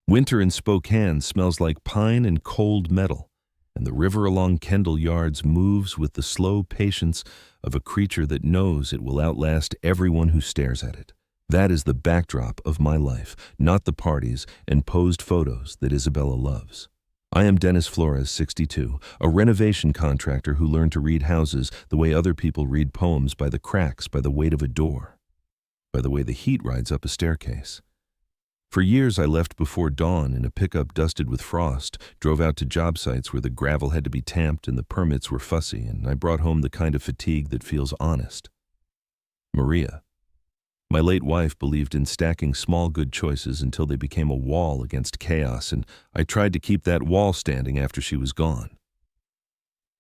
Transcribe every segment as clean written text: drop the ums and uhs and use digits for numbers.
Winter in Spokane smells like pine and cold metal, and the river along Kendall Yards moves with the slow patience of a creature that knows it will outlast everyone who stares at it. That is the backdrop of my life, not the parties and posed photos that Isabella loves. I am Dennis Flores, 62, a renovation contractor who learned to read houses the way other people read poems, by the cracks, by the weight of a door, by the way the heat rides up a staircase. For years I left before dawn in a pickup dusted with frost, drove out to job sites where the gravel had to be tamped and the permits were fussy, and I brought home the kind of fatigue that feels honest. Maria, my late wife, believed in stacking small good choices until they became a wall against chaos, and I tried to keep that wall standing after she was gone.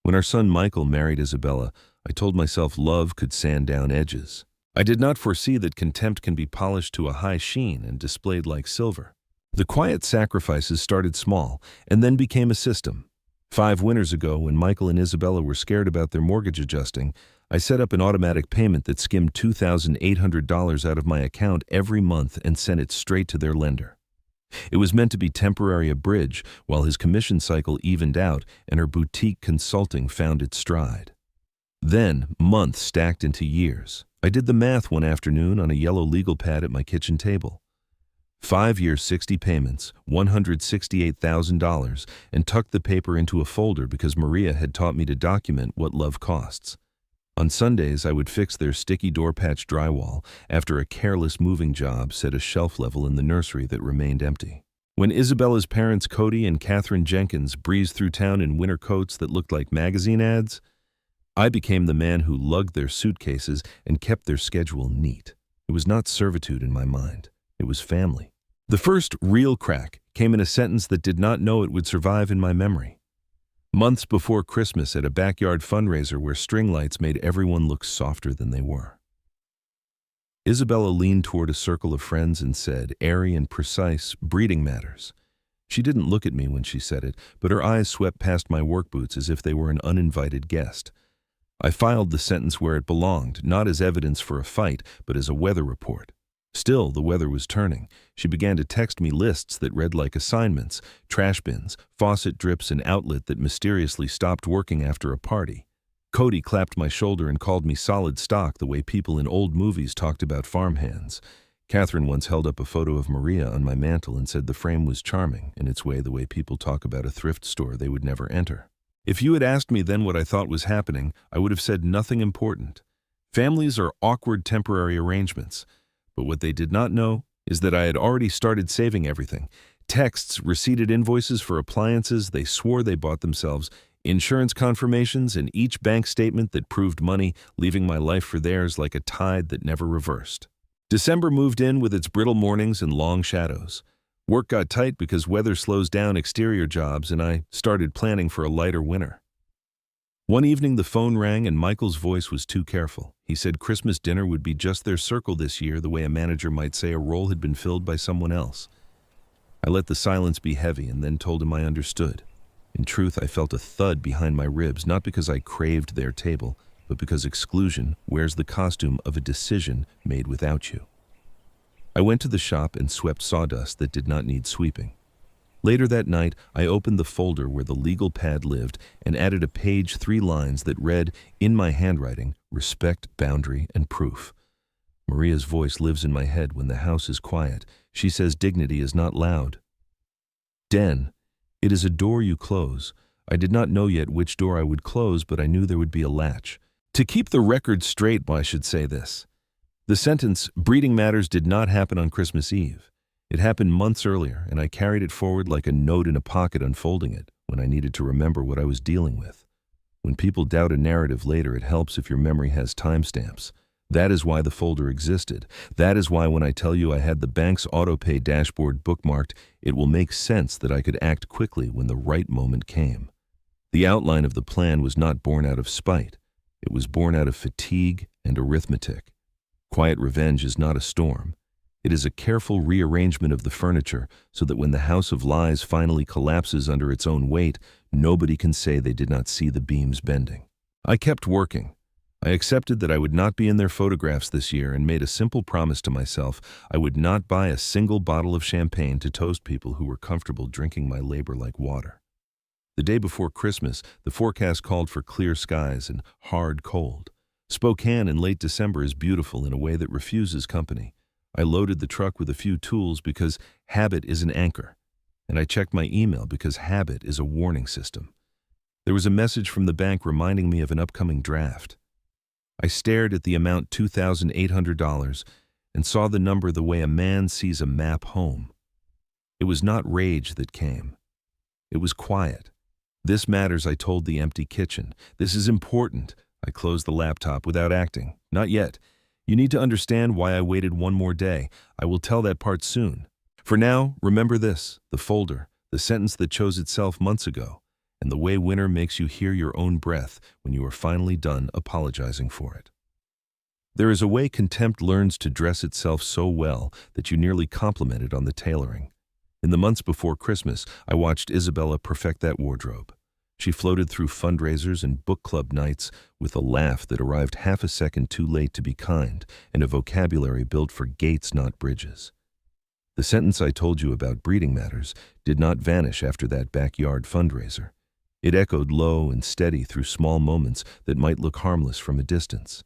When our son Michael married Isabella, I told myself love could sand down edges. I did not foresee that contempt can be polished to a high sheen and displayed like silver. The quiet sacrifices started small and then became a system. 5 winters ago, when Michael and Isabella were scared about their mortgage adjusting, I set up an automatic payment that skimmed $2,800 out of my account every month and sent it straight to their lender. It was meant to be temporary, a bridge, while his commission cycle evened out and her boutique consulting found its stride. Then, months stacked into years. I did the math one afternoon on a yellow legal pad at my kitchen table. 5 years, 60 payments, $168,000, and tucked the paper into a folder because Maria had taught me to document what love costs. On Sundays, I would fix their sticky door patch drywall after a careless moving job set a shelf level in the nursery that remained empty. When Isabella's parents, Cody and Catherine Jenkins, breezed through town in winter coats that looked like magazine ads, I became the man who lugged their suitcases and kept their schedule neat. It was not servitude in my mind. It was family. The first real crack came in a sentence that did not know it would survive in my memory. Months before Christmas, at a backyard fundraiser where string lights made everyone look softer than they were. Isabella leaned toward a circle of friends and said, airy and precise, breeding matters. She didn't look at me when she said it, but her eyes swept past my work boots as if they were an uninvited guest. I filed the sentence where it belonged, not as evidence for a fight, but as a weather report. Still, the weather was turning. She began to text me lists that read like assignments, trash bins, faucet drips, an outlet that mysteriously stopped working after a party. Cody clapped my shoulder and called me solid stock, the way people in old movies talked about farmhands. Catherine once held up a photo of Maria on my mantle and said the frame was charming, in its way, the way people talk about a thrift store they would never enter. If you had asked me then what I thought was happening, I would have said nothing important. Families are awkward temporary arrangements. But what they did not know is that I had already started saving everything. Texts, receipted invoices for appliances they swore they bought themselves, insurance confirmations, and each bank statement that proved money, leaving my life for theirs like a tide that never reversed. December moved in with its brittle mornings and long shadows. Work got tight because weather slows down exterior jobs, and I started planning for a lighter winter. One evening the phone rang and Michael's voice was too careful. He said Christmas dinner would be just their circle this year, the way a manager might say a role had been filled by someone else. I let the silence be heavy and then told him I understood. In truth, I felt a thud behind my ribs, not because I craved their table, but because exclusion wears the costume of a decision made without you. I went to the shop and swept sawdust that did not need sweeping. Later that night, I opened the folder where the legal pad lived and added a page, 3 lines that read, in my handwriting, respect, boundary, and proof. Maria's voice lives in my head when the house is quiet. She says dignity is not loud. Den, it is a door you close. I did not know yet which door I would close, but I knew there would be a latch. To keep the record straight, I should say this. The sentence, breeding matters, did not happen on Christmas Eve. It happened months earlier, and I carried it forward like a note in a pocket, unfolding it when I needed to remember what I was dealing with. When people doubt a narrative later, it helps if your memory has timestamps. That is why the folder existed. That is why when I tell you I had the bank's autopay dashboard bookmarked, it will make sense that I could act quickly when the right moment came. The outline of the plan was not born out of spite. It was born out of fatigue and arithmetic. Quiet revenge is not a storm. It is a careful rearrangement of the furniture so that when the house of lies finally collapses under its own weight, nobody can say they did not see the beams bending. I kept working. I accepted that I would not be in their photographs this year and made a simple promise to myself I would not buy a single bottle of champagne to toast people who were comfortable drinking my labor like water. The day before Christmas, the forecast called for clear skies and hard cold. Spokane in late December is beautiful in a way that refuses company. I loaded the truck with a few tools because habit is an anchor, and I checked my email because habit is a warning system. There was a message from the bank reminding me of an upcoming draft. I stared at the amount $2,800 and saw the number the way a man sees a map home. It was not rage that came. It was quiet. This matters, I told the empty kitchen. This is important. I closed the laptop without acting. Not yet. You need to understand why I waited one more day. I will tell that part soon. For now, remember this, the folder, the sentence that chose itself months ago, and the way winter makes you hear your own breath when you are finally done apologizing for it. There is a way contempt learns to dress itself so well that you nearly compliment it on the tailoring. In the months before Christmas, I watched Isabella perfect that wardrobe. She floated through fundraisers and book club nights with a laugh that arrived half a second too late to be kind and a vocabulary built for gates, not bridges. The sentence I told you about breeding matters did not vanish after that backyard fundraiser. It echoed low and steady through small moments that might look harmless from a distance.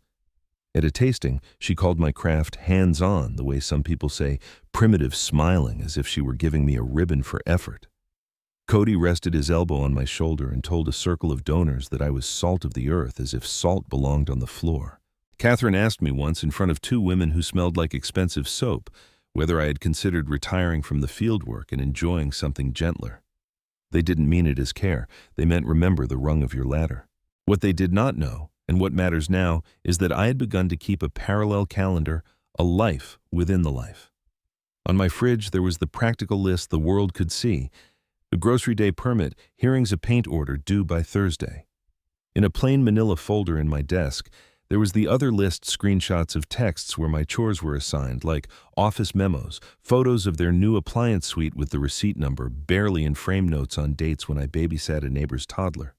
At a tasting, she called my craft hands-on, the way some people say primitive smiling, as if she were giving me a ribbon for effort. Cody rested his elbow on my shoulder and told a circle of donors that I was salt of the earth, as if salt belonged on the floor. Catherine asked me once in front of two women who smelled like expensive soap whether I had considered retiring from the field work and enjoying something gentler. They didn't mean it as care. They meant remember the rung of your ladder. What they did not know, and what matters now, is that I had begun to keep a parallel calendar, a life within the life. On my fridge there was the practical list the world could see: a grocery day permit, hearings a paint order due by Thursday. In a plain manila folder in my desk, there was the other list: screenshots of texts where my chores were assigned, like office memos, photos of their new appliance suite with the receipt number, barely in frame notes on dates when I babysat a neighbor's toddler.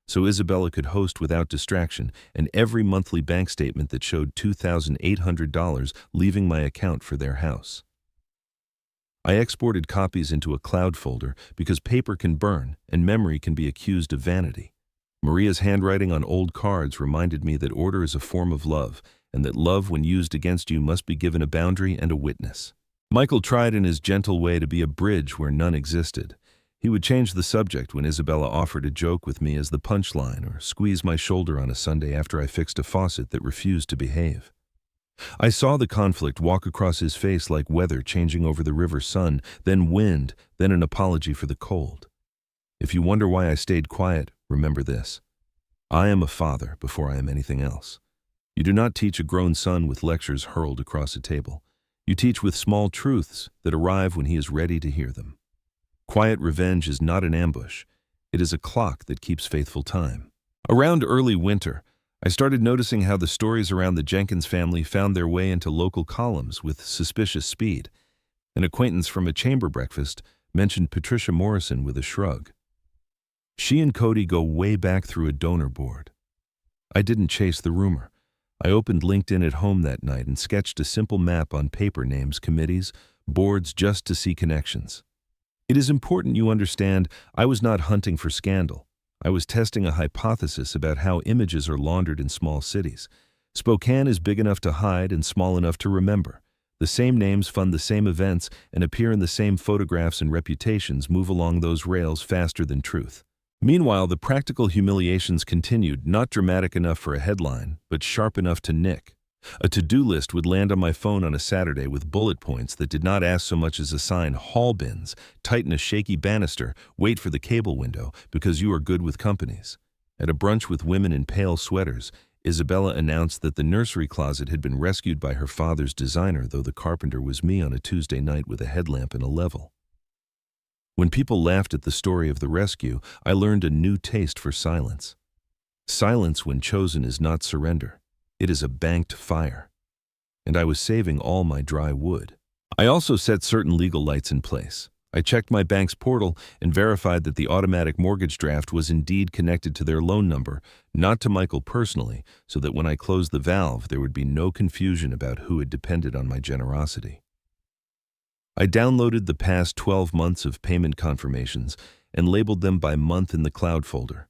So Isabella could host without distraction, and every monthly bank statement that showed $2,800 leaving my account for their house. I exported copies into a cloud folder because paper can burn and memory can be accused of vanity. Maria's handwriting on old cards reminded me that order is a form of love, and that love, when used against you, must be given a boundary and a witness. Michael tried in his gentle way to be a bridge where none existed. He would change the subject when Isabella offered a joke with me as the punchline, or squeeze my shoulder on a Sunday after I fixed a faucet that refused to behave. I saw the conflict walk across his face like weather changing over the river sun, then wind, then an apology for the cold. If you wonder why I stayed quiet, remember this: I am a father before I am anything else. You do not teach a grown son with lectures hurled across a table. You teach with small truths that arrive when he is ready to hear them. Quiet revenge is not an ambush. It is a clock that keeps faithful time. Around early winter, I started noticing how the stories around the Jenkins family found their way into local columns with suspicious speed. An acquaintance from a chamber breakfast mentioned Patricia Morrison with a shrug. She and Cody go way back through a donor board. I didn't chase the rumor. I opened LinkedIn at home that night and sketched a simple map on paper, names, committees, boards, just to see connections. It is important you understand I was not hunting for scandal. I was testing a hypothesis about how images are laundered in small cities. Spokane is big enough to hide and small enough to remember. The same names fund the same events and appear in the same photographs, and reputations move along those rails faster than truth. Meanwhile, the practical humiliations continued, not dramatic enough for a headline, but sharp enough to nick. A to-do list would land on my phone on a Saturday with bullet points that did not ask so much as assign hall bins, tighten a shaky banister, wait for the cable window because you are good with companies. At a brunch with women in pale sweaters, Isabella announced that the nursery closet had been rescued by her father's designer, though the carpenter was me on a Tuesday night with a headlamp and a level. When people laughed at the story of the rescue, I learned a new taste for silence. Silence, when chosen, is not surrender. It is a banked fire. And I was saving all my dry wood. I also set certain legal lights in place. I I checked my bank's portal and verified that the automatic mortgage draft was indeed connected to their loan number, not to Michael personally, so that when I closed the valve, there would be no confusion about who had depended on my generosity. I downloaded the past 12 months of payment confirmations and labeled them by month in the cloud folder.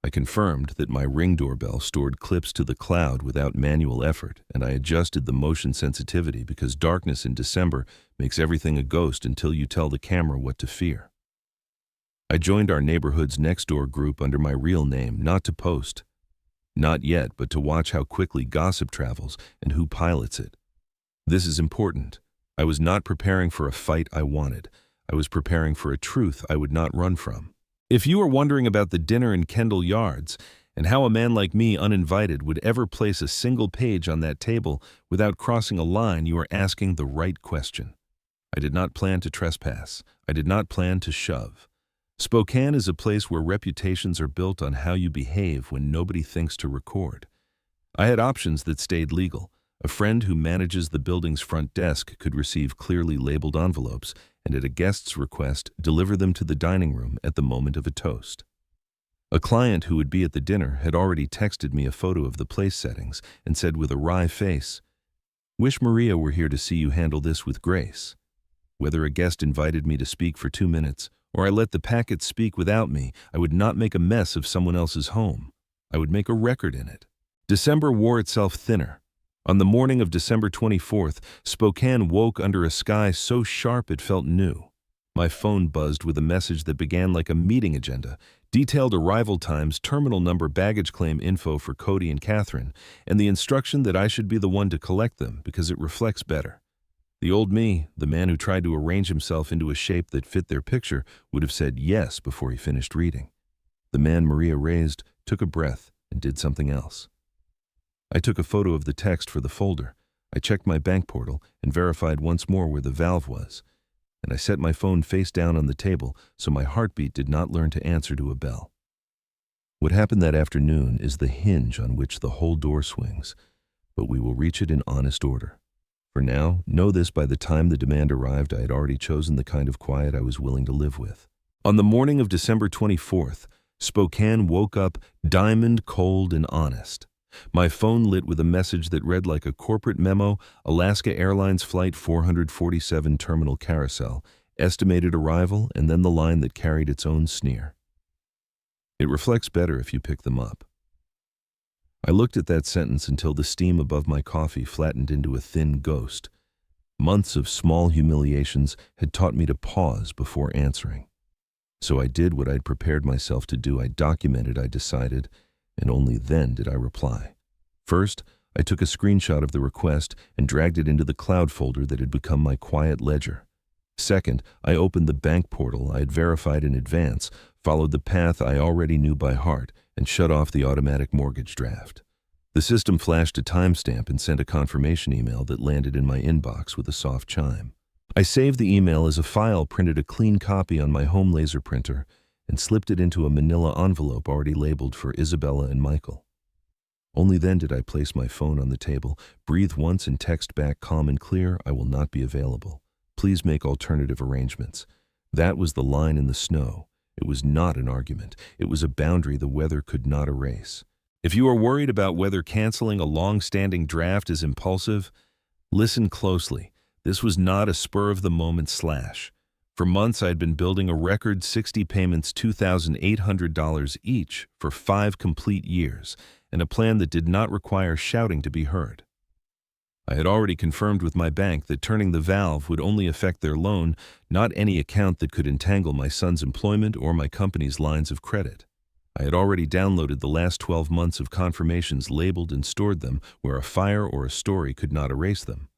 I confirmed that my Ring doorbell stored clips to the cloud without manual effort, and I adjusted the motion sensitivity because darkness in December makes everything a ghost until you tell the camera what to fear. I joined our neighborhood's Nextdoor group under my real name, not to post. Not yet, but to watch how quickly gossip travels and who pilots it. This is important. I was not preparing for a fight I wanted. I was preparing for a truth I would not run from. If you are wondering about the dinner in Kendall Yards and how a man like me, uninvited, would ever place a single page on that table without crossing a line, you are asking the right question. I did not plan to trespass. I did not plan to shove. Spokane is a place where reputations are built on how you behave when nobody thinks to record. I had options that stayed legal. A friend who manages the building's front desk could receive clearly labeled envelopes and, at a guest's request, deliver them to the dining room at the moment of a toast. A client who would be at the dinner had already texted me a photo of the place settings and said with a wry face, "Wish Maria were here to see you handle this with grace." Whether a guest invited me to speak for 2 minutes or I let the packet speak without me, I would not make a mess of someone else's home. I would make a record in it. December wore itself thinner. On the morning of December 24th, Spokane woke under a sky so sharp it felt new. My phone buzzed with a message that began like a meeting agenda, detailed arrival times, terminal number, baggage claim info for Cody and Catherine, and the instruction that I should be the one to collect them because it reflects better. The old me, the man who tried to arrange himself into a shape that fit their picture, would have said yes before he finished reading. The man Maria raised took a breath and did something else. I took a photo of the text for the folder. I checked my bank portal and verified once more where the valve was. And I set my phone face down on the table so my heartbeat did not learn to answer to a bell. What happened that afternoon is the hinge on which the whole door swings, but we will reach it in honest order. For now, know this: by the time the demand arrived, I had already chosen the kind of quiet I was willing to live with. On the morning of December 24th, Spokane woke up diamond cold and honest. My phone lit with a message that read like a corporate memo: Alaska Airlines Flight 447 Terminal Carousel, estimated arrival, and then the line that carried its own sneer. It reflects better if you pick them up. I looked at that sentence until the steam above my coffee flattened into a thin ghost. Months of small humiliations had taught me to pause before answering. So I did what I'd prepared myself to do. I documented, I decided, and only then did I reply. First, I took a screenshot of the request and dragged it into the cloud folder that had become my quiet ledger. Second, I opened the bank portal I had verified in advance, followed the path I already knew by heart, and shut off the automatic mortgage draft. The system flashed a timestamp and sent a confirmation email that landed in my inbox with a soft chime. I saved the email as a file, printed a clean copy on my home laser printer, and slipped it into a manila envelope already labeled for Isabella and Michael. Only then did I place my phone on the table, breathe once, and text back calm and clear: "I will not be available. Please make alternative arrangements." That was the line in the snow. It was not an argument. It was a boundary the weather could not erase. If you are worried about whether canceling a long-standing draft is impulsive, listen closely. This was not a spur-of-the-moment slash. For months, I had been building a record 60 payments, $2,800 each, for 5 complete years, and a plan that did not require shouting to be heard. I had already confirmed with my bank that turning the valve would only affect their loan, not any account that could entangle my son's employment or my company's lines of credit. I had already downloaded the last 12 months of confirmations, labeled and stored them where a fire or a story could not erase them.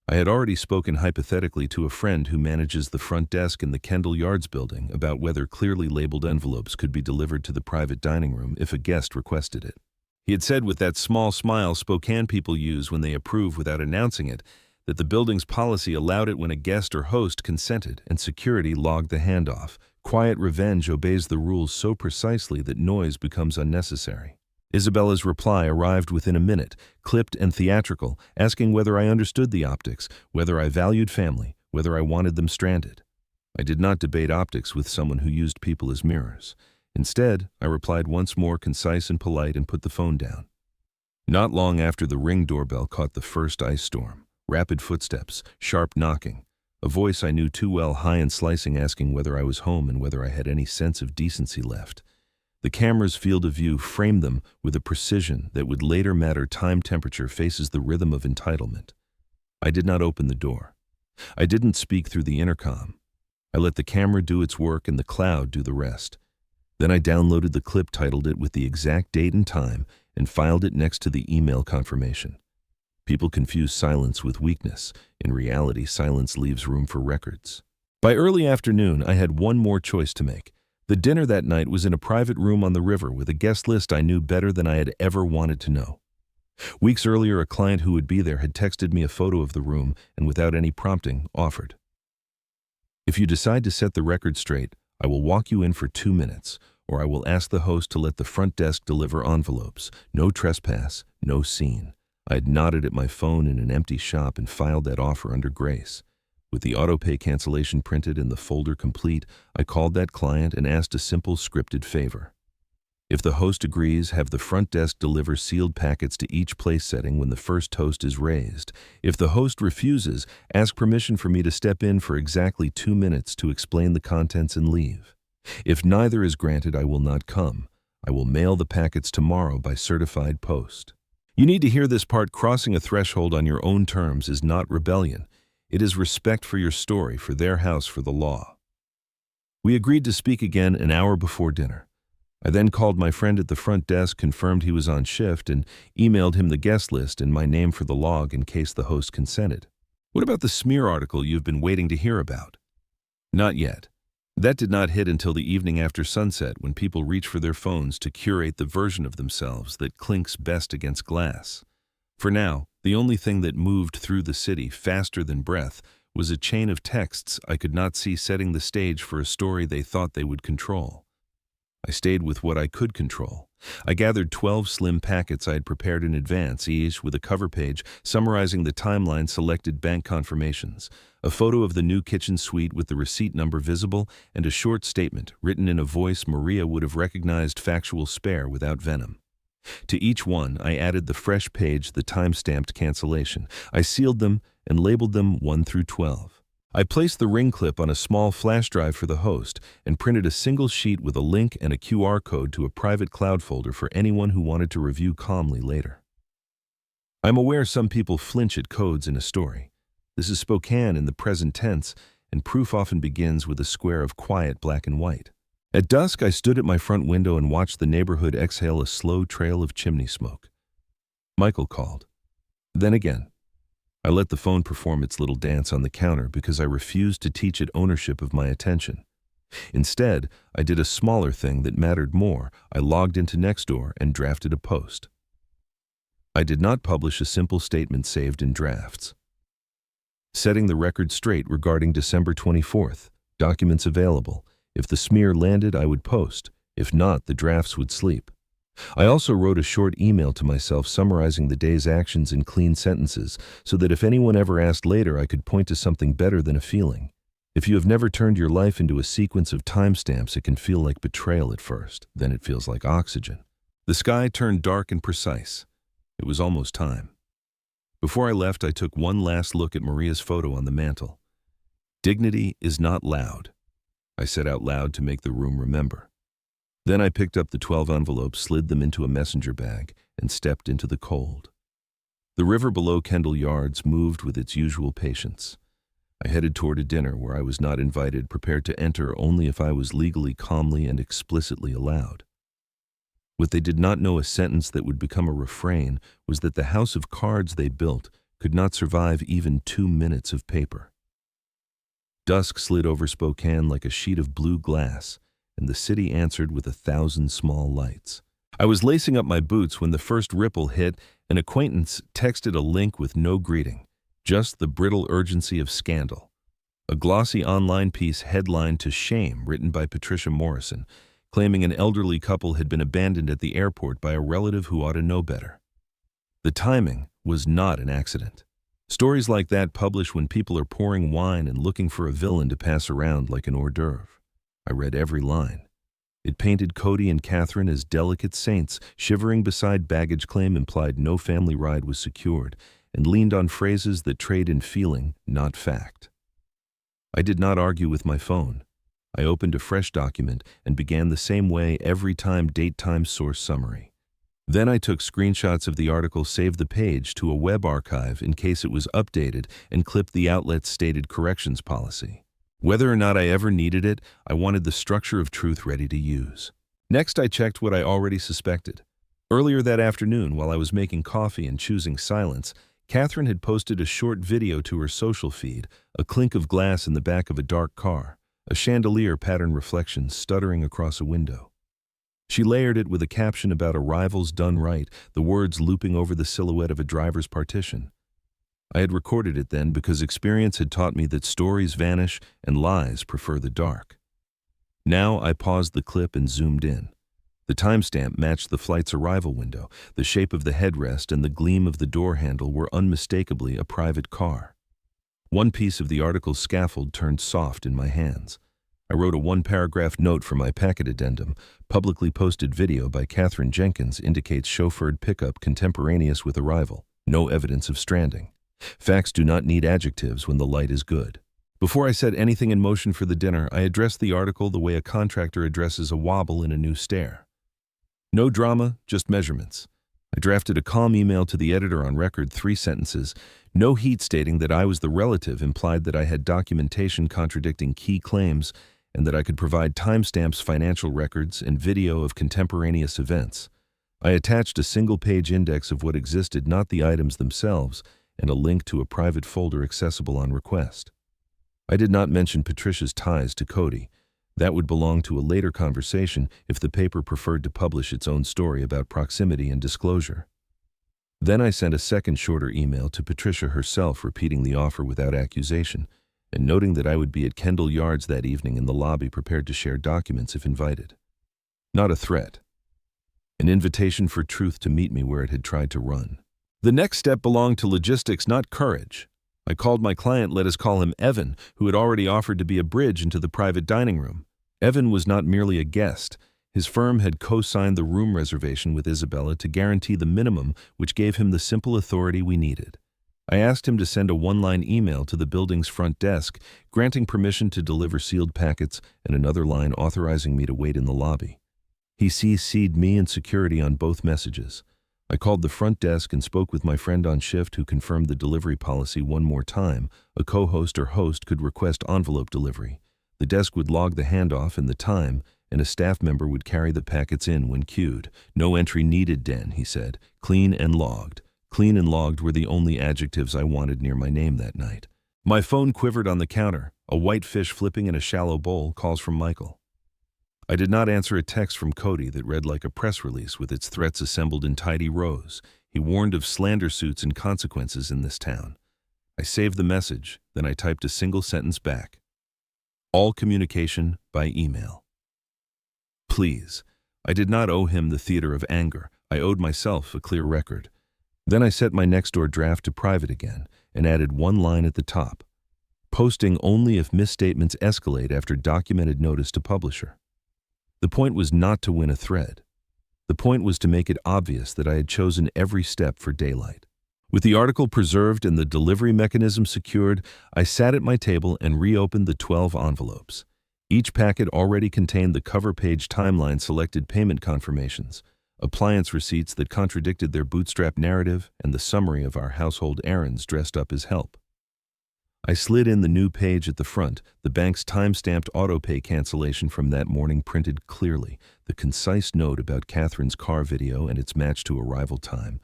I had already spoken hypothetically to a friend who manages the front desk in the Kendall Yards building about whether clearly labeled envelopes could be delivered to the private dining room if a guest requested it. He had said, with that small smile Spokane people use when they approve without announcing it, that the building's policy allowed it when a guest or host consented and security logged the handoff. Quiet revenge obeys the rules so precisely that noise becomes unnecessary. Isabella's reply arrived within a minute, clipped and theatrical, asking whether I understood the optics, whether I valued family, whether I wanted them stranded. I did not debate optics with someone who used people as mirrors. Instead, I replied once more, concise and polite, and put the phone down. Not long after, the Ring doorbell caught the first ice storm. Rapid footsteps, sharp knocking, a voice I knew too well, high and slicing, asking whether I was home and whether I had any sense of decency left. The camera's field of view framed them with a precision that would later matter. Time, temperature, faces, the rhythm of entitlement. I did not open the door. I didn't speak through the intercom. I let the camera do its work and the cloud do the rest. Then I downloaded the clip, titled it with the exact date and time, and filed it next to the email confirmation. People confuse silence with weakness. In reality, silence leaves room for records. By early afternoon, I had one more choice to make. The dinner that night was in a private room on the river with a guest list I knew better than I had ever wanted to know. Weeks earlier, a client who would be there had texted me a photo of the room and, without any prompting, offered, "If you decide to set the record straight, I will walk you in for 2 minutes, or I will ask the host to let the front desk deliver envelopes. No trespass, no scene." I had nodded at my phone in an empty shop and filed that offer under grace. With the autopay cancellation printed and the folder complete, I called that client and asked a simple scripted favor. If the host agrees, have the front desk deliver sealed packets to each place setting when the first toast is raised. If the host refuses, ask permission for me to step in for exactly 2 minutes to explain the contents and leave. If neither is granted, I will not come. I will mail the packets tomorrow by certified post. You need to hear this part. Crossing a threshold on your own terms is not rebellion. It is respect for your story, for their house, for the law. We agreed to speak again an hour before dinner. I then called my friend at the front desk, confirmed he was on shift, and emailed him the guest list and my name for the log in case the host consented. "What about the smear article you've been waiting to hear about?" "Not yet. That did not hit until the evening after sunset, when people reach for their phones to curate the version of themselves that clinks best against glass. For now, the only thing that moved through the city faster than breath was a chain of texts I could not see, setting the stage for a story they thought they would control. I stayed with what I could control. I gathered 12 slim packets I had prepared in advance, each with a cover page summarizing the timeline, selected bank confirmations, a photo of the new kitchen suite with the receipt number visible, and a short statement written in a voice Maria would have recognized, factual, spare, without venom. To each one, I added the fresh page, the time-stamped cancellation. I sealed them and labeled them 1 through 12. I placed the Ring clip on a small flash drive for the host and printed a single sheet with a link and a QR code to a private cloud folder for anyone who wanted to review calmly later. I'm aware some people flinch at codes in a story. This is Spokane in the present tense, and proof often begins with a square of quiet black and white. At dusk, I stood at my front window and watched the neighborhood exhale a slow trail of chimney smoke. Michael called. Then again. I let the phone perform its little dance on the counter because I refused to teach it ownership of my attention. Instead, I did a smaller thing that mattered more. I logged into Nextdoor and drafted a post. I did not publish a simple statement saved in drafts. Setting the record straight regarding December 24th, documents available. If the smear landed, I would post. If not, the drafts would sleep. I also wrote a short email to myself summarizing the day's actions in clean sentences so that if anyone ever asked later, I could point to something better than a feeling. If you have never turned your life into a sequence of timestamps, it can feel like betrayal at first. Then it feels like oxygen. The sky turned dark and precise. It was almost time. Before I left, I took one last look at Maria's photo on the mantel. "Dignity is not loud," I said out loud to make the room remember. Then I picked up the 12 envelopes, slid them into a messenger bag, and stepped into the cold. The river below Kendall Yards moved with its usual patience. I headed toward a dinner where I was not invited, prepared to enter only if I was legally, calmly, and explicitly allowed. What they did not know, a sentence that would become a refrain, was that the house of cards they built could not survive even 2 minutes of paper. Dusk slid over Spokane like a sheet of blue glass, and the city answered with 1,000 small lights. I was lacing up my boots when the first ripple hit. An acquaintance texted a link with no greeting, just the brittle urgency of scandal. A glossy online piece headlined "To Shame," written by Patricia Morrison, claiming an elderly couple had been abandoned at the airport by a relative who ought to know better. The timing was not an accident. Stories like that publish when people are pouring wine and looking for a villain to pass around like an hors d'oeuvre. I read every line. It painted Cody and Catherine as delicate saints, shivering beside baggage claim implied no family ride was secured, and leaned on phrases that trade in feeling, not fact. I did not argue with my phone. I opened a fresh document and began the same way every time: date, time, source, summary. Then I took screenshots of the article, saved the page to a web archive in case it was updated, and clipped the outlet's stated corrections policy. Whether or not I ever needed it, I wanted the structure of truth ready to use. Next, I checked what I already suspected. Earlier that afternoon, while I was making coffee and choosing silence, Catherine had posted a short video to her social feed, a clink of glass in the back of a dark car, a chandelier pattern reflection stuttering across a window. She layered it with a caption about arrivals done right, the words looping over the silhouette of a driver's partition. I had recorded it then because experience had taught me that stories vanish and lies prefer the dark. Now I paused the clip and zoomed in. The timestamp matched the flight's arrival window. The shape of the headrest and the gleam of the door handle were unmistakably a private car. One piece of the article's scaffold turned soft in my hands. I wrote a one-paragraph note for my packet addendum. Publicly posted video by Catherine Jenkins indicates chauffeured pickup contemporaneous with arrival. No evidence of stranding. Facts do not need adjectives when the light is good. Before I set anything in motion for the dinner, I addressed the article the way a contractor addresses a wobble in a new stair. No drama, just measurements. I drafted a calm email to the editor on record, 3 sentences. No heat, stating that I was the relative implied that I had documentation contradicting key claims and that I could provide timestamps, financial records, and video of contemporaneous events. I attached a single-page index of what existed, not the items themselves, and a link to a private folder accessible on request. I did not mention Patricia's ties to Cody. That would belong to a later conversation if the paper preferred to publish its own story about proximity and disclosure. Then I sent a second, shorter email to Patricia herself, repeating the offer without accusation, and noting that I would be at Kendall Yards that evening in the lobby, prepared to share documents if invited. Not a threat. An invitation for truth to meet me where it had tried to run. The next step belonged to logistics, not courage. I called my client, let us call him Evan, who had already offered to be a bridge into the private dining room. Evan was not merely a guest. His firm had co-signed the room reservation with Isabella to guarantee the minimum, which gave him the simple authority we needed. I asked him to send a one-line email to the building's front desk, granting permission to deliver sealed packets, and another line authorizing me to wait in the lobby. He CC'd me and security on both messages. I called the front desk and spoke with my friend on shift, who confirmed the delivery policy one more time. A co-host or host could request envelope delivery. The desk would log the handoff and the time, and a staff member would carry the packets in when queued. No entry needed, Den, he said. Clean and logged. Clean and logged were the only adjectives I wanted near my name that night. My phone quivered on the counter, a white fish flipping in a shallow bowl. Calls from Michael. I did not answer a text from Cody that read like a press release with its threats assembled in tidy rows. He warned of slander suits and consequences in this town. I saved the message, then I typed a single sentence back. All communication by email. Please. I did not owe him the theater of anger. I owed myself a clear record. Then I set my Nextdoor draft to private again and added one line at the top. Posting only if misstatements escalate after documented notice to publisher. The point was not to win a thread. The point was to make it obvious that I had chosen every step for daylight. With the article preserved and the delivery mechanism secured, I sat at my table and reopened the 12 envelopes. Each packet already contained the cover page timeline, selected payment confirmations, appliance receipts that contradicted their bootstrap narrative, and the summary of our household errands dressed up as help. I slid in the new page at the front, the bank's time-stamped autopay cancellation from that morning printed clearly, the concise note about Catherine's car video and its match to arrival time,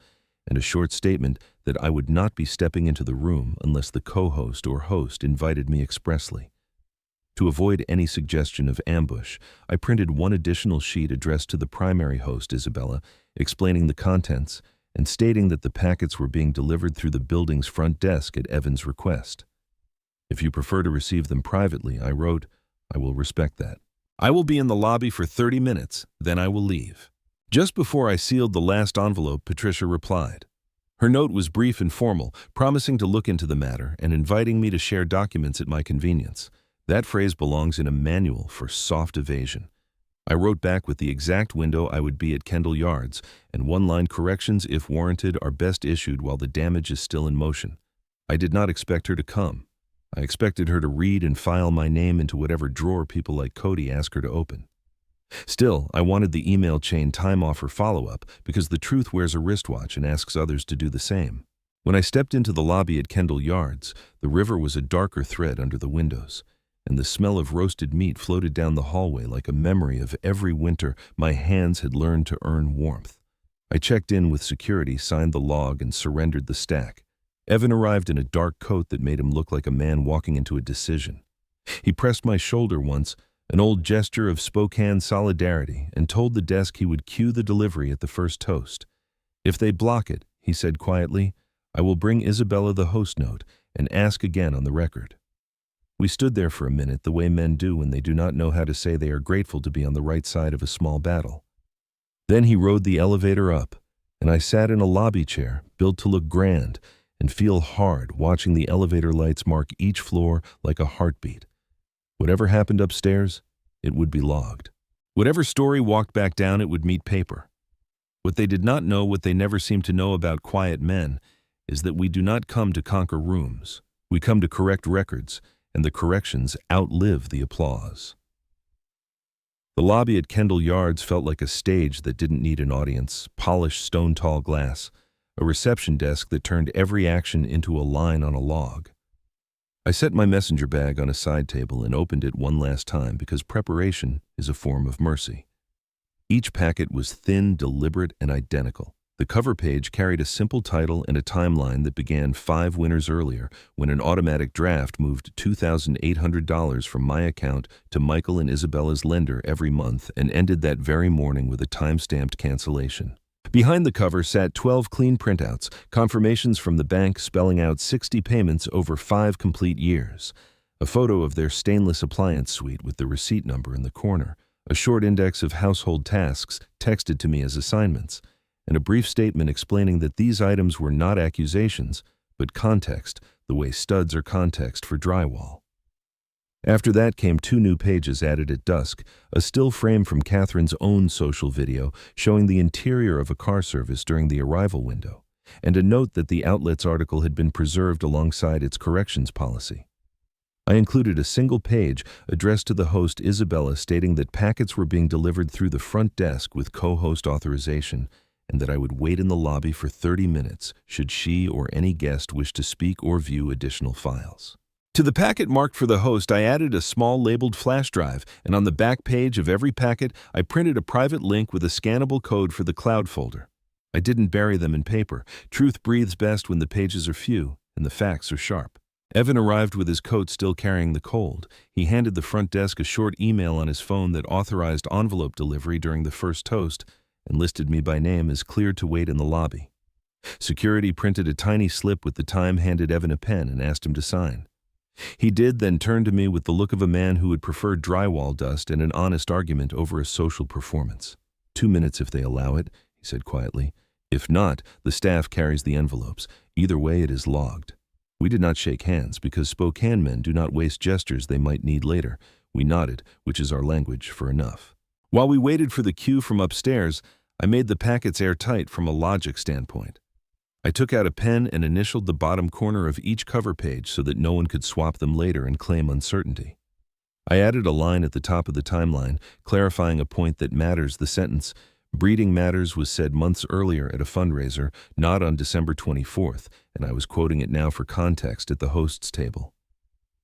and a short statement that I would not be stepping into the room unless the co-host or host invited me expressly. To avoid any suggestion of ambush, I printed one additional sheet addressed to the primary host, Isabella, explaining the contents and stating that the packets were being delivered through the building's front desk at Evan's request. If you prefer to receive them privately, I wrote, I will respect that. I will be in the lobby for 30 minutes, then I will leave. Just before I sealed the last envelope, Patricia replied, Her note was brief and formal, promising to look into the matter and inviting me to share documents at my convenience. That phrase belongs in a manual for soft evasion. I wrote back with the exact window I would be at Kendall Yards, and one-line corrections, if warranted, are best issued while the damage is still in motion. I did not expect her to come. I expected her to read and file my name into whatever drawer people like Cody ask her to open. Still, I wanted the email chain time offer follow-up because the truth wears a wristwatch and asks others to do the same. When I stepped into the lobby at Kendall Yards, the river was a darker thread under the windows, and the smell of roasted meat floated down the hallway like a memory of every winter my hands had learned to earn warmth. I checked in with security, signed the log, and surrendered the stack. Evan arrived in a dark coat that made him look like a man walking into a decision. He pressed my shoulder once, an old gesture of Spokane solidarity, and told the desk he would cue the delivery at the first toast. "If they block it," he said quietly, "I will bring Isabella the host note and ask again on the record." We stood there for a minute, the way men do when they do not know how to say they are grateful to be on the right side of a small battle. Then he rode the elevator up, and I sat in a lobby chair, built to look grand and feel hard, watching the elevator lights mark each floor like a heartbeat. Whatever happened upstairs, it would be logged. Whatever story walked back down, it would meet paper. What they did not know, what they never seemed to know about quiet men, is that we do not come to conquer rooms. We come to correct records, and the corrections outlive the applause. The lobby at Kendall Yards felt like a stage that didn't need an audience, polished stone-tall glass, a reception desk that turned every action into a line on a log. I set my messenger bag on a side table and opened it one last time because preparation is a form of mercy. Each packet was thin, deliberate, and identical. The cover page carried a simple title and a timeline that began 5 winters earlier when an automatic draft moved $2,800 from my account to Michael and Isabella's lender every month and ended that very morning with a time-stamped cancellation. Behind the cover sat 12 clean printouts, confirmations from the bank spelling out 60 payments over 5 complete years, a photo of their stainless appliance suite with the receipt number in the corner, a short index of household tasks texted to me as assignments, and a brief statement explaining that these items were not accusations, but context, the way studs are context for drywall. After that came 2 new pages added at dusk, a still frame from Catherine's own social video showing the interior of a car service during the arrival window, and a note that the outlet's article had been preserved alongside its corrections policy. I included a single page addressed to the host Isabella stating that packets were being delivered through the front desk with co-host authorization, and that I would wait in the lobby for 30 minutes should she or any guest wish to speak or view additional files. To the packet marked for the host, I added a small labeled flash drive, and on the back page of every packet, I printed a private link with a scannable code for the cloud folder. I didn't bury them in paper. Truth breathes best when the pages are few and the facts are sharp. Evan arrived with his coat still carrying the cold. He handed the front desk a short email on his phone that authorized envelope delivery during the first toast and listed me by name as cleared to wait in the lobby. Security printed a tiny slip with the time, handed Evan a pen, and asked him to sign. He did, then turned to me with the look of a man who would prefer drywall dust and an honest argument over a social performance. 2 minutes if they allow it, he said quietly. If not, the staff carries the envelopes. Either way, it is logged. We did not shake hands because Spokane men do not waste gestures they might need later. We nodded, which is our language for enough. While we waited for the cue from upstairs, I made the packets airtight from a logic standpoint. I took out a pen and initialed the bottom corner of each cover page so that no one could swap them later and claim uncertainty. I added a line at the top of the timeline, clarifying a point that matters. The sentence, "Breeding matters," was said months earlier at a fundraiser, not on December 24th, and I was quoting it now for context at the host's table.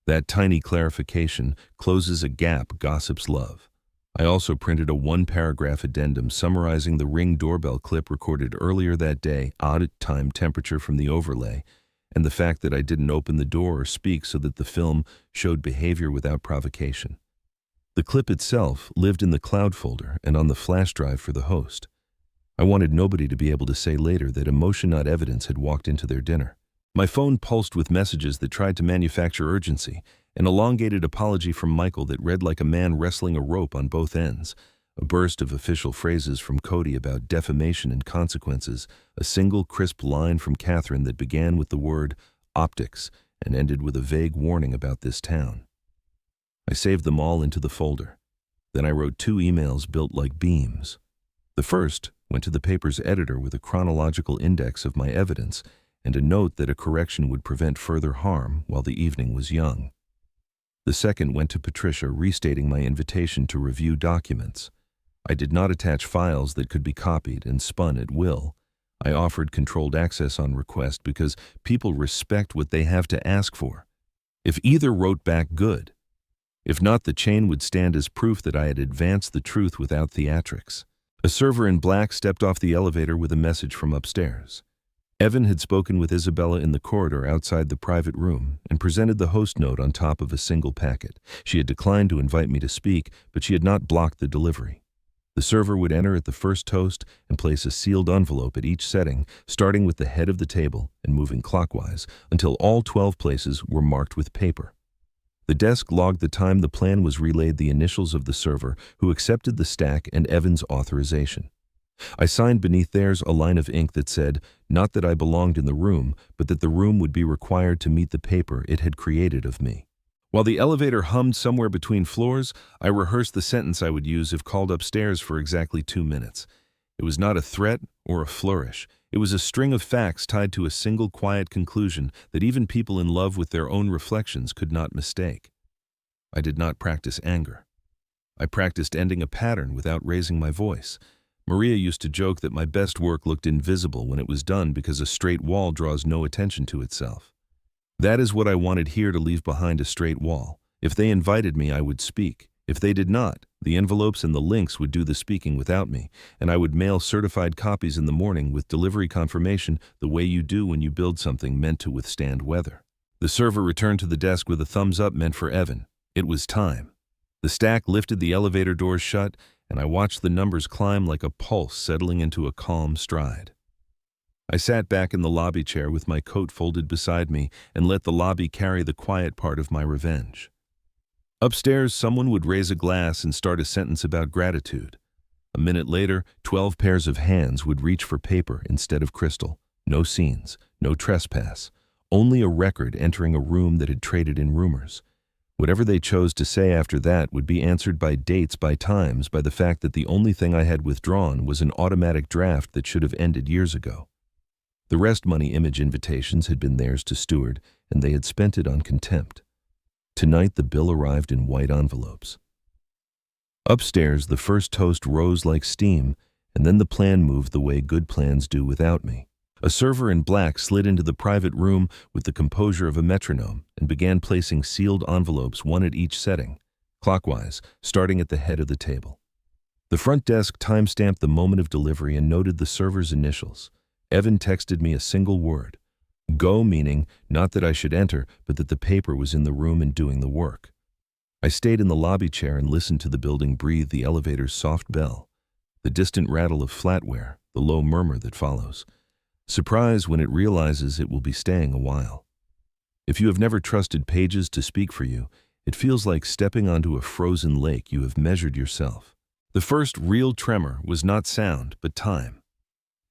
That tiny clarification closes a gap gossips love. I also printed a 1-paragraph addendum summarizing the Ring doorbell clip recorded earlier that day, odd time temperature from the overlay, and the fact that I didn't open the door or speak so that the film showed behavior without provocation. The clip itself lived in the cloud folder and on the flash drive for the host. I wanted nobody to be able to say later that emotion, not evidence, had walked into their dinner. My phone pulsed with messages that tried to manufacture urgency, an elongated apology from Michael that read like a man wrestling a rope on both ends, A burst of official phrases from Cody about defamation and consequences, a single crisp line from Catherine that began with the word optics and ended with a vague warning about this town. I saved them all into the folder. Then I wrote 2 emails built like beams. The first went to the paper's editor with a chronological index of my evidence and a note that a correction would prevent further harm while the evening was young. The second went to Patricia, restating my invitation to review documents. I did not attach files that could be copied and spun at will. I offered controlled access on request because people respect what they have to ask for. If either wrote back, good. If not, the chain would stand as proof that I had advanced the truth without theatrics. A server in black stepped off the elevator with a message from upstairs. Evan had spoken with Isabella in the corridor outside the private room and presented the host note on top of a single packet. She had declined to invite me to speak, but she had not blocked the delivery. The server would enter at the first toast and place a sealed envelope at each setting, starting with the head of the table and moving clockwise until all 12 places were marked with paper. The desk logged the time the plan was relayed the initials of the server, who accepted the stack and Evan's authorization. I signed beneath theirs a line of ink that said, not that I belonged in the room, but that the room would be required to meet the paper it had created of me. While the elevator hummed somewhere between floors, I rehearsed the sentence I would use if called upstairs for exactly 2 minutes. It was not a threat or a flourish. It was a string of facts tied to a single quiet conclusion that even people in love with their own reflections could not mistake. I did not practice anger. I practiced ending a pattern without raising my voice. Maria used to joke that my best work looked invisible when it was done because a straight wall draws no attention to itself. That is what I wanted here, to leave behind a straight wall. If they invited me, I would speak. If they did not, the envelopes and the links would do the speaking without me, and I would mail certified copies in the morning with delivery confirmation, the way you do when you build something meant to withstand weather. The server returned to the desk with a thumbs up meant for Evan. It was time. The stack lifted, the elevator doors shut, and I watched the numbers climb like a pulse settling into a calm stride. I sat back in the lobby chair with my coat folded beside me and let the lobby carry the quiet part of my revenge. Upstairs, someone would raise a glass and start a sentence about gratitude. A minute later, 12 pairs of hands would reach for paper instead of crystal. No scenes, no trespass, only a record entering a room that had traded in rumors. Whatever they chose to say after that would be answered by dates, by times, by the fact that the only thing I had withdrawn was an automatic draft that should have ended years ago. The rest money image invitations had been theirs to steward, and they had spent it on contempt. Tonight the bill arrived in white envelopes. Upstairs, the first toast rose like steam, and then the plan moved the way good plans do without me. A server in black slid into the private room with the composure of a metronome and began placing sealed envelopes, one at each setting, clockwise, starting at the head of the table. The front desk time-stamped the moment of delivery and noted the server's initials. Evan texted me a single word. Go, meaning not that I should enter, but that the paper was in the room and doing the work. I stayed in the lobby chair and listened to the building breathe, the elevator's soft bell, the distant rattle of flatware, the low murmur that follows. Surprise when it realizes it will be staying a while. If you have never trusted pages to speak for you, it feels like stepping onto a frozen lake you have measured yourself. The first real tremor was not sound, but time.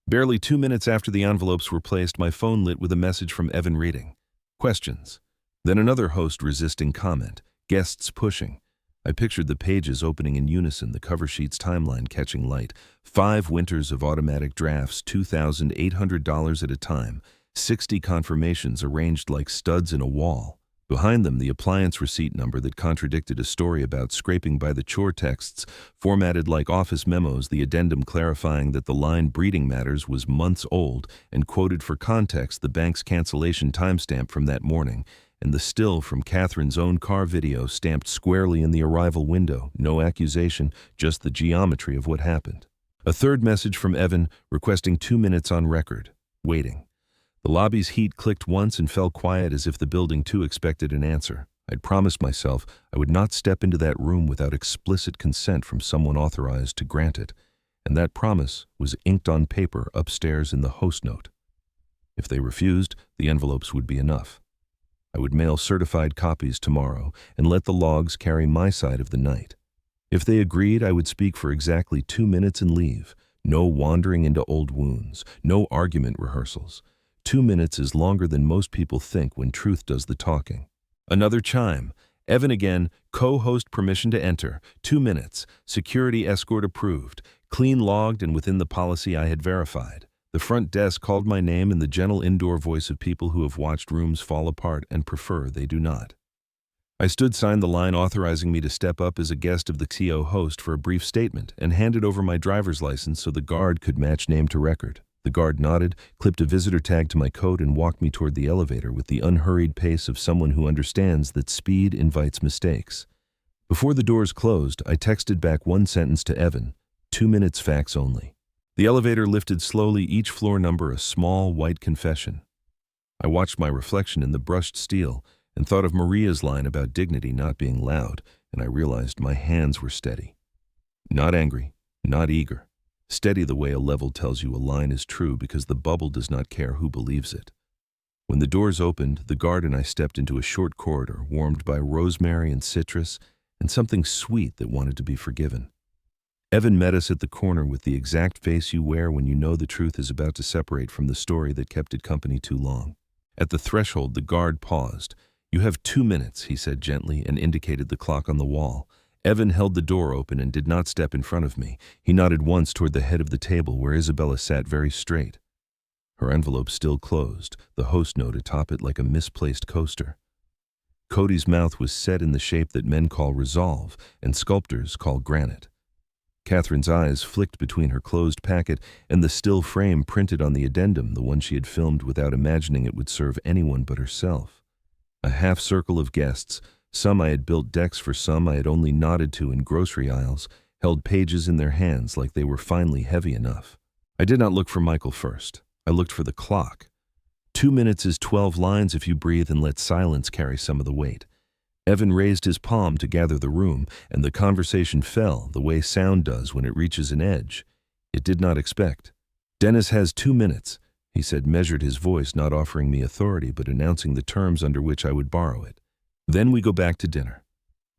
Barely 2 minutes after the envelopes were placed, my phone lit with a message from Evan reading. Questions. Then another host resisting comment. Guests pushing. I pictured the pages opening in unison, the cover sheet's timeline catching light. 5 winters of automatic drafts, $2,800 at a time. 60 confirmations arranged like studs in a wall. Behind them, the appliance receipt number that contradicted a story about scraping by the chore, texts formatted like office memos, the addendum clarifying that the line breeding matters was months old and quoted for context the bank's cancellation timestamp from that morning, and the still from Catherine's own car video stamped squarely in the arrival window. No accusation, just the geometry of what happened. A third message from Evan requesting 2 minutes on record. Waiting. The lobby's heat clicked once and fell quiet as if the building too expected an answer. I'd promised myself I would not step into that room without explicit consent from someone authorized to grant it, and that promise was inked on paper upstairs in the host note. If they refused, the envelopes would be enough. I would mail certified copies tomorrow and let the logs carry my side of the night. If they agreed, I would speak for exactly 2 minutes and leave. No wandering into old wounds, no argument rehearsals. 2 minutes is longer than most people think when truth does the talking. Another chime. Evan again, co-host permission to enter. 2 minutes. Security escort approved. Clean logged and within the policy I had verified. The front desk called my name in the gentle indoor voice of people who have watched rooms fall apart and prefer they do not. I stood, signed the line authorizing me to step up as a guest of the CO host for a brief statement, and handed over my driver's license so the guard could match name to record. The guard nodded, clipped a visitor tag to my coat, and walked me toward the elevator with the unhurried pace of someone who understands that speed invites mistakes. Before the doors closed, I texted back one sentence to Evan, 2 minutes fax only. The elevator lifted slowly, each floor number a small, white confession. I watched my reflection in the brushed steel and thought of Maria's line about dignity not being loud, and I realized my hands were steady. Not angry, not eager. Steady the way a level tells you a line is true because the bubble does not care who believes it. When the doors opened, the guard and I stepped into a short corridor warmed by rosemary and citrus and something sweet that wanted to be forgiven. Evan met us at the corner with the exact face you wear when you know the truth is about to separate from the story that kept it company too long. At the threshold, the guard paused. "You have 2 minutes," he said gently and indicated the clock on the wall. Evan held the door open and did not step in front of me. He nodded once toward the head of the table where Isabella sat very straight. Her envelope still closed, the host note atop it like a misplaced coaster. Cody's mouth was set in the shape that men call resolve and sculptors call granite. Catherine's eyes flicked between her closed packet and the still frame printed on the addendum, the one she had filmed without imagining it would serve anyone but herself. A half circle of guests, some I had built decks for, some I had only nodded to in grocery aisles, held pages in their hands like they were finally heavy enough. I did not look for Michael first. I looked for the clock. 2 minutes is 12 lines if you breathe and let silence carry some of the weight. Evan raised his palm to gather the room, and the conversation fell the way sound does when it reaches an edge. It did not expect. "Dennis has 2 minutes, he said, measured his voice, not offering me authority but announcing the terms under which I would borrow it. Then we go back to dinner.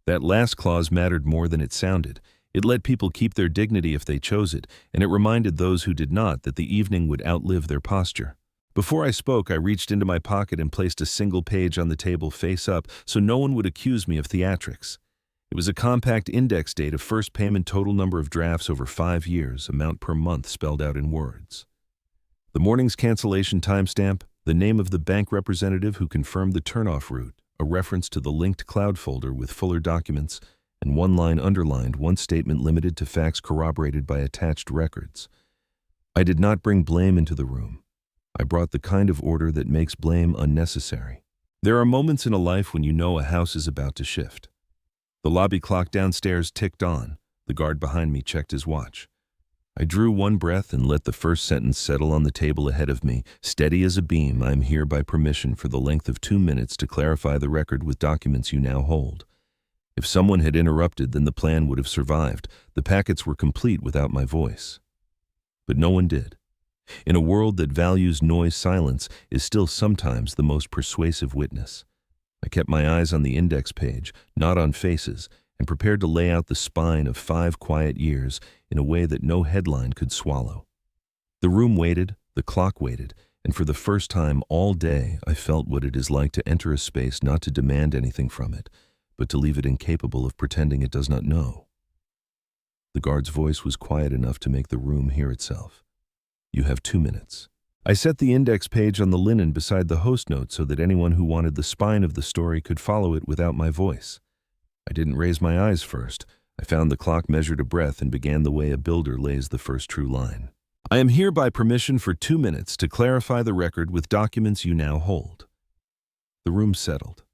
That last clause mattered more than it sounded. It let people keep their dignity if they chose it, and it reminded those who did not that the evening would outlive their posture. Before I spoke, I reached into my pocket and placed a single page on the table face up so no one would accuse me of theatrics. It was a compact index date of first payment, total number of drafts over 5 years, amount per month spelled out in words. The morning's cancellation timestamp, the name of the bank representative who confirmed the turnoff route, a reference to the linked cloud folder with fuller documents, and one line underlined, one statement limited to facts corroborated by attached records. I did not bring blame into the room. I brought the kind of order that makes blame unnecessary. There are moments in a life when you know a house is about to shift. The lobby clock downstairs ticked on. The guard behind me checked his watch. I drew one breath and let the first sentence settle on the table ahead of me. "Steady as a beam, I am here by permission for the length of 2 minutes to clarify the record with documents you now hold." If someone had interrupted, then the plan would have survived. The packets were complete without my voice. But no one did. In a world that values noise, silence is still sometimes the most persuasive witness. I kept my eyes on the index page, not on faces, and prepared to lay out the spine of 5 quiet years in a way that no headline could swallow. The room waited, the clock waited, and for the first time all day I felt what it is like to enter a space not to demand anything from it, but to leave it incapable of pretending it does not know. The guard's voice was quiet enough to make the room hear itself. "You have 2 minutes. I set the index page on the linen beside the host note so that anyone who wanted the spine of the story could follow it without my voice. I didn't raise my eyes first. I found the clock, measured a breath, and began the way a builder lays the first true line. "I am here by permission for 2 minutes to clarify the record with documents you now hold." The room settled.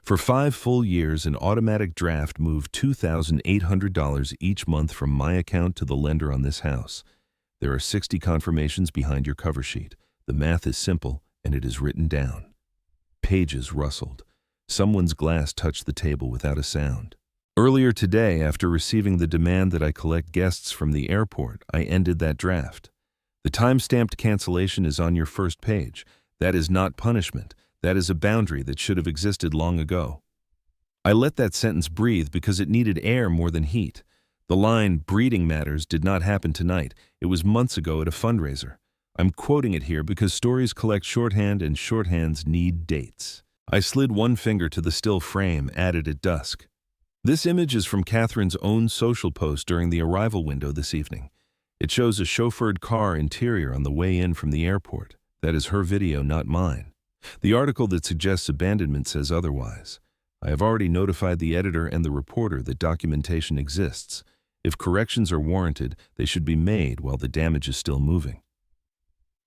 For 5 full years, an automatic draft moved $2,800 each month from my account to the lender on this house. There are 60 confirmations behind your cover sheet. The math is simple, and it is written down. Pages rustled. Someone's glass touched the table without a sound. Earlier today, after receiving the demand that I collect guests from the airport, I ended that draft. The time-stamped cancellation is on your first page. That is not punishment. That is a boundary that should have existed long ago. I let that sentence breathe because it needed air more than heat. The line, "breeding matters," did not happen tonight. It was months ago at a fundraiser. I'm quoting it here because stories collect shorthand and shorthands need dates. I slid one finger to the still frame, added at dusk. This image is from Catherine's own social post during the arrival window this evening. It shows a chauffeured car interior on the way in from the airport. That is her video, not mine. The article that suggests abandonment says otherwise. I have already notified the editor and the reporter that documentation exists. If corrections are warranted, they should be made while the damage is still moving.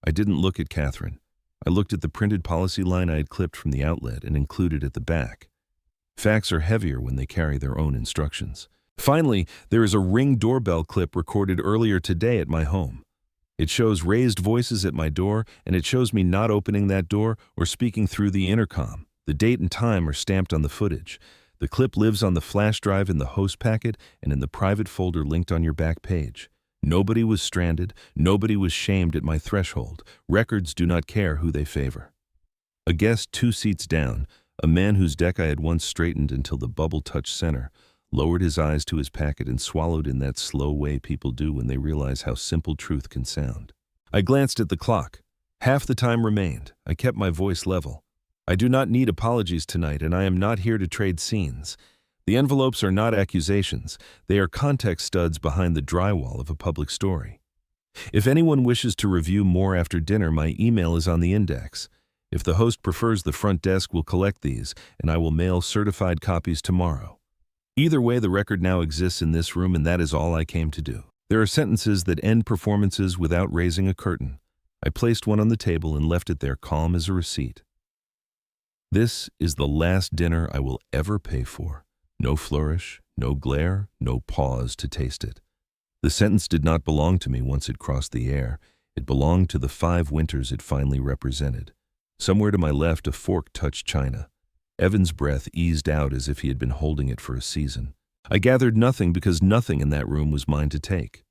I didn't look at Catherine. I looked at the printed policy line I had clipped from the outlet and included at the back. Facts are heavier when they carry their own instructions. Finally, there is a Ring doorbell clip recorded earlier today at my home. It shows raised voices at my door, and it shows me not opening that door or speaking through the intercom. The date and time are stamped on the footage. The clip lives on the flash drive in the host packet and in the private folder linked on your back page. Nobody was stranded. Nobody was shamed at my threshold. Records do not care who they favor. A guest 2 seats down, a man whose deck I had once straightened until the bubble touched center, lowered his eyes to his packet and swallowed in that slow way people do when they realize how simple truth can sound. I glanced at the clock. Half the time remained. I kept my voice level. I do not need apologies tonight, and I am not here to trade scenes. The envelopes are not accusations. They are context studs behind the drywall of a public story. If anyone wishes to review more after dinner, my email is on the index. If the host prefers, the front desk will collect these, and I will mail certified copies tomorrow. Either way, the record now exists in this room, and that is all I came to do. There are sentences that end performances without raising a curtain. I placed one on the table and left it there calm as a receipt. This is the last dinner I will ever pay for. No flourish, no glare, no pause to taste it. The sentence did not belong to me once it crossed the air. It belonged to the 5 winters it finally represented. Somewhere to my left, a fork touched china. Evan's breath eased out as if he had been holding it for a season. I gathered nothing because nothing in that room was mine to take.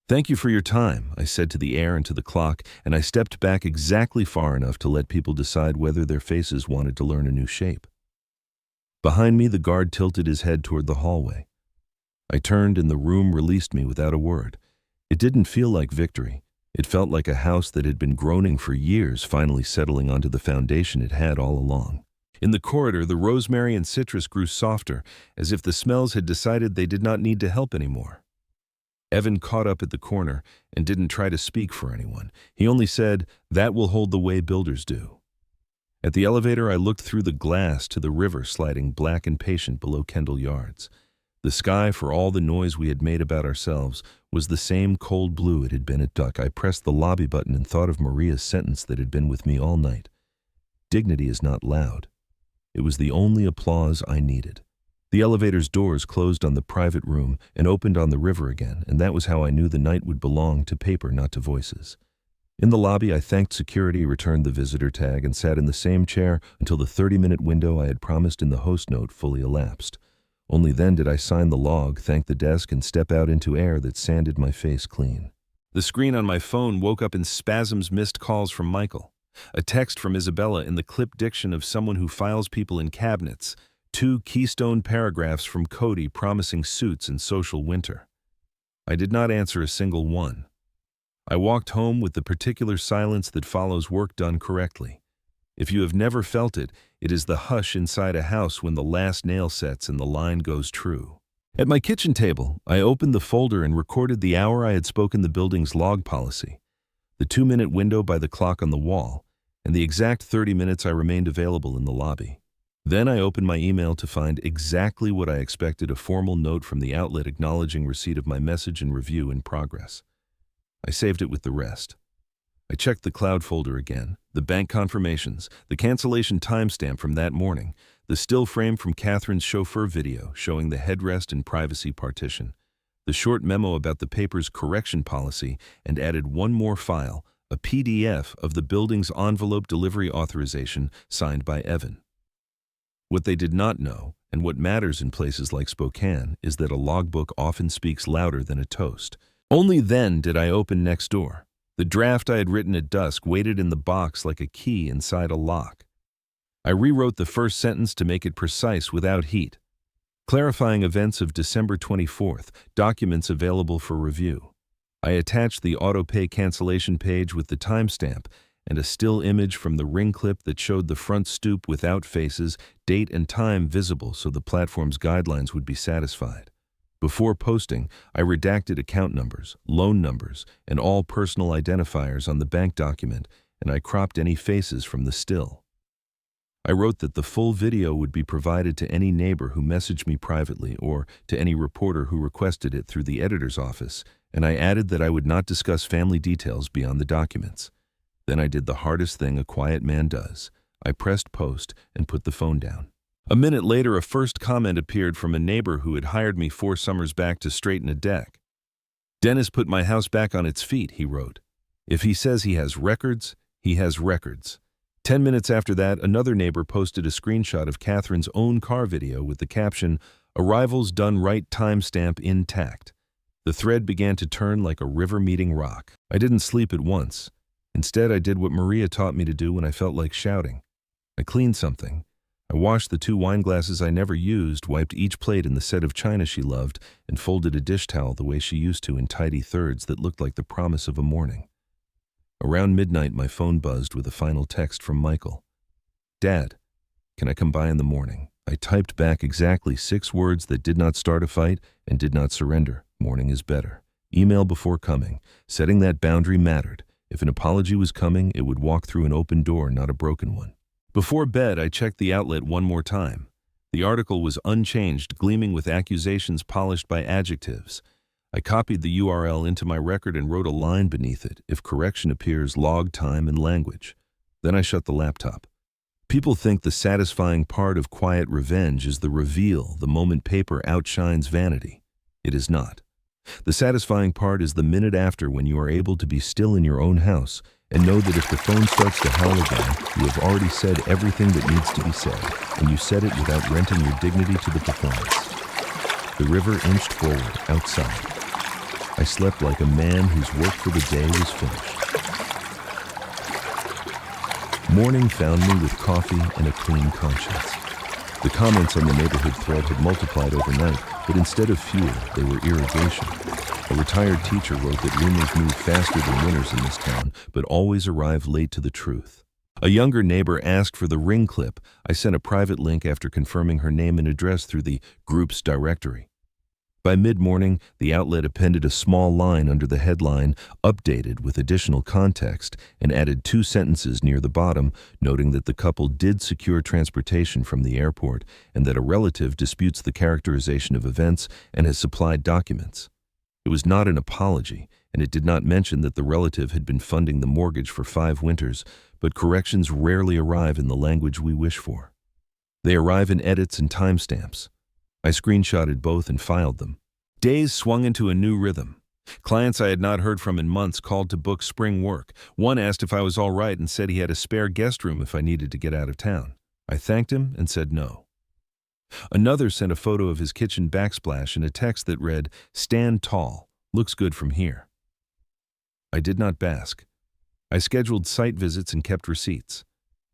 "Thank you for your time," I said to the air and to the clock, and I stepped back exactly far enough to let people decide whether their faces wanted to learn a new shape. Behind me, the guard tilted his head toward the hallway. I turned and the room released me without a word. It didn't feel like victory. It felt like a house that had been groaning for years finally settling onto the foundation it had all along. In the corridor, the rosemary and citrus grew softer, as if the smells had decided they did not need to help anymore. Evan caught up at the corner and didn't try to speak for anyone. He only said, "That will hold the way builders do." At the elevator, I looked through the glass to the river sliding black and patient below Kendall Yards. The sky, for all the noise we had made about ourselves, was the same cold blue it had been at dusk. I pressed the lobby button and thought of Maria's sentence that had been with me all night. Dignity is not loud. It was the only applause I needed. The elevator's doors closed on the private room and opened on the river again, and that was how I knew the night would belong to paper, not to voices. In the lobby, I thanked security, returned the visitor tag, and sat in the same chair until the 30-minute window I had promised in the host note fully elapsed. Only then did I sign the log, thank the desk, and step out into air that sanded my face clean. The screen on my phone woke up in spasms. Missed calls from Michael. A text from Isabella in the clipped diction of someone who files people in cabinets. 2 keystone paragraphs from Cody promising suits and social winter. I did not answer a single one. I walked home with the particular silence that follows work done correctly. If you have never felt it, it is the hush inside a house when the last nail sets and the line goes true. At my kitchen table, I opened the folder and recorded the hour I had spoken the building's log policy, the 2-minute window by the clock on the wall, and the exact 30 minutes I remained available in the lobby. Then I opened my email to find exactly what I expected, a formal note from the outlet acknowledging receipt of my message and review in progress. I saved it with the rest. I checked the cloud folder again, the bank confirmations, the cancellation timestamp from that morning, the still frame from Catherine's chauffeur video showing the headrest and privacy partition, the short memo about the paper's correction policy, and added one more file, a PDF of the building's envelope delivery authorization signed by Evan. What they did not know, and what matters in places like Spokane, is that a logbook often speaks louder than a toast. Only then did I open Nextdoor. The draft I had written at dusk waited in the box like a key inside a lock. I rewrote the first sentence to make it precise without heat. Clarifying events of December 24th, documents available for review. I attached the autopay cancellation page with the timestamp and a still image from the ring clip that showed the front stoop without faces, date and time visible so the platform's guidelines would be satisfied. Before posting, I redacted account numbers, loan numbers, and all personal identifiers on the bank document, and I cropped any faces from the still. I wrote that the full video would be provided to any neighbor who messaged me privately or to any reporter who requested it through the editor's office, and I added that I would not discuss family details beyond the documents. Then I did the hardest thing a quiet man does. I pressed post and put the phone down. A minute later, a first comment appeared from a neighbor who had hired me 4 summers back to straighten a deck. "Dennis put my house back on its feet," he wrote. "If he says he has records, he has records." 10 minutes after that, another neighbor posted a screenshot of Catherine's own car video with the caption, "Arrivals done right, timestamp intact." The thread began to turn like a river meeting rock. I didn't sleep at once. Instead, I did what Maria taught me to do when I felt like shouting. I cleaned something. I washed the 2 wine glasses I never used, wiped each plate in the set of china she loved, and folded a dish towel the way she used to in tidy thirds that looked like the promise of a morning. Around midnight, my phone buzzed with a final text from Michael. "Dad, can I come by in the morning?" I typed back exactly 6 words that did not start a fight and did not surrender. Morning is better. Email before coming. Setting that boundary mattered. If an apology was coming, it would walk through an open door, not a broken one. Before bed, I checked the outlet one more time. The article was unchanged, gleaming with accusations polished by adjectives. I copied the URL into my record and wrote a line beneath it. If correction appears, log time and language. Then I shut the laptop. People think the satisfying part of quiet revenge is the reveal, the moment paper outshines vanity. It is not. The satisfying part is the minute after, when you are able to be still in your own house and know that if the phone starts to howl again, you have already said everything that needs to be said, and you said it without renting your dignity to the performance. The river inched forward, outside. I slept like a man whose work for the day was finished. Morning found me with coffee and a clean conscience. The comments on the neighborhood thread had multiplied overnight, but instead of fuel, they were irrigation. A retired teacher wrote that rumors move faster than winners in this town, but always arrive late to the truth. A younger neighbor asked for the ring clip. I sent a private link after confirming her name and address through the group's directory. By mid-morning, the outlet appended a small line under the headline, "Updated," with additional context, and added 2 sentences near the bottom, noting that the couple did secure transportation from the airport and that a relative disputes the characterization of events and has supplied documents. It was not an apology, and it did not mention that the relative had been funding the mortgage for 5 winters, but corrections rarely arrive in the language we wish for. They arrive in edits and timestamps. I screenshotted both and filed them. Days swung into a new rhythm. Clients I had not heard from in months called to book spring work. One asked if I was all right and said he had a spare guest room if I needed to get out of town. I thanked him and said no. Another sent a photo of his kitchen backsplash and a text that read, "Stand tall, looks good from here." I did not bask. I scheduled site visits and kept receipts.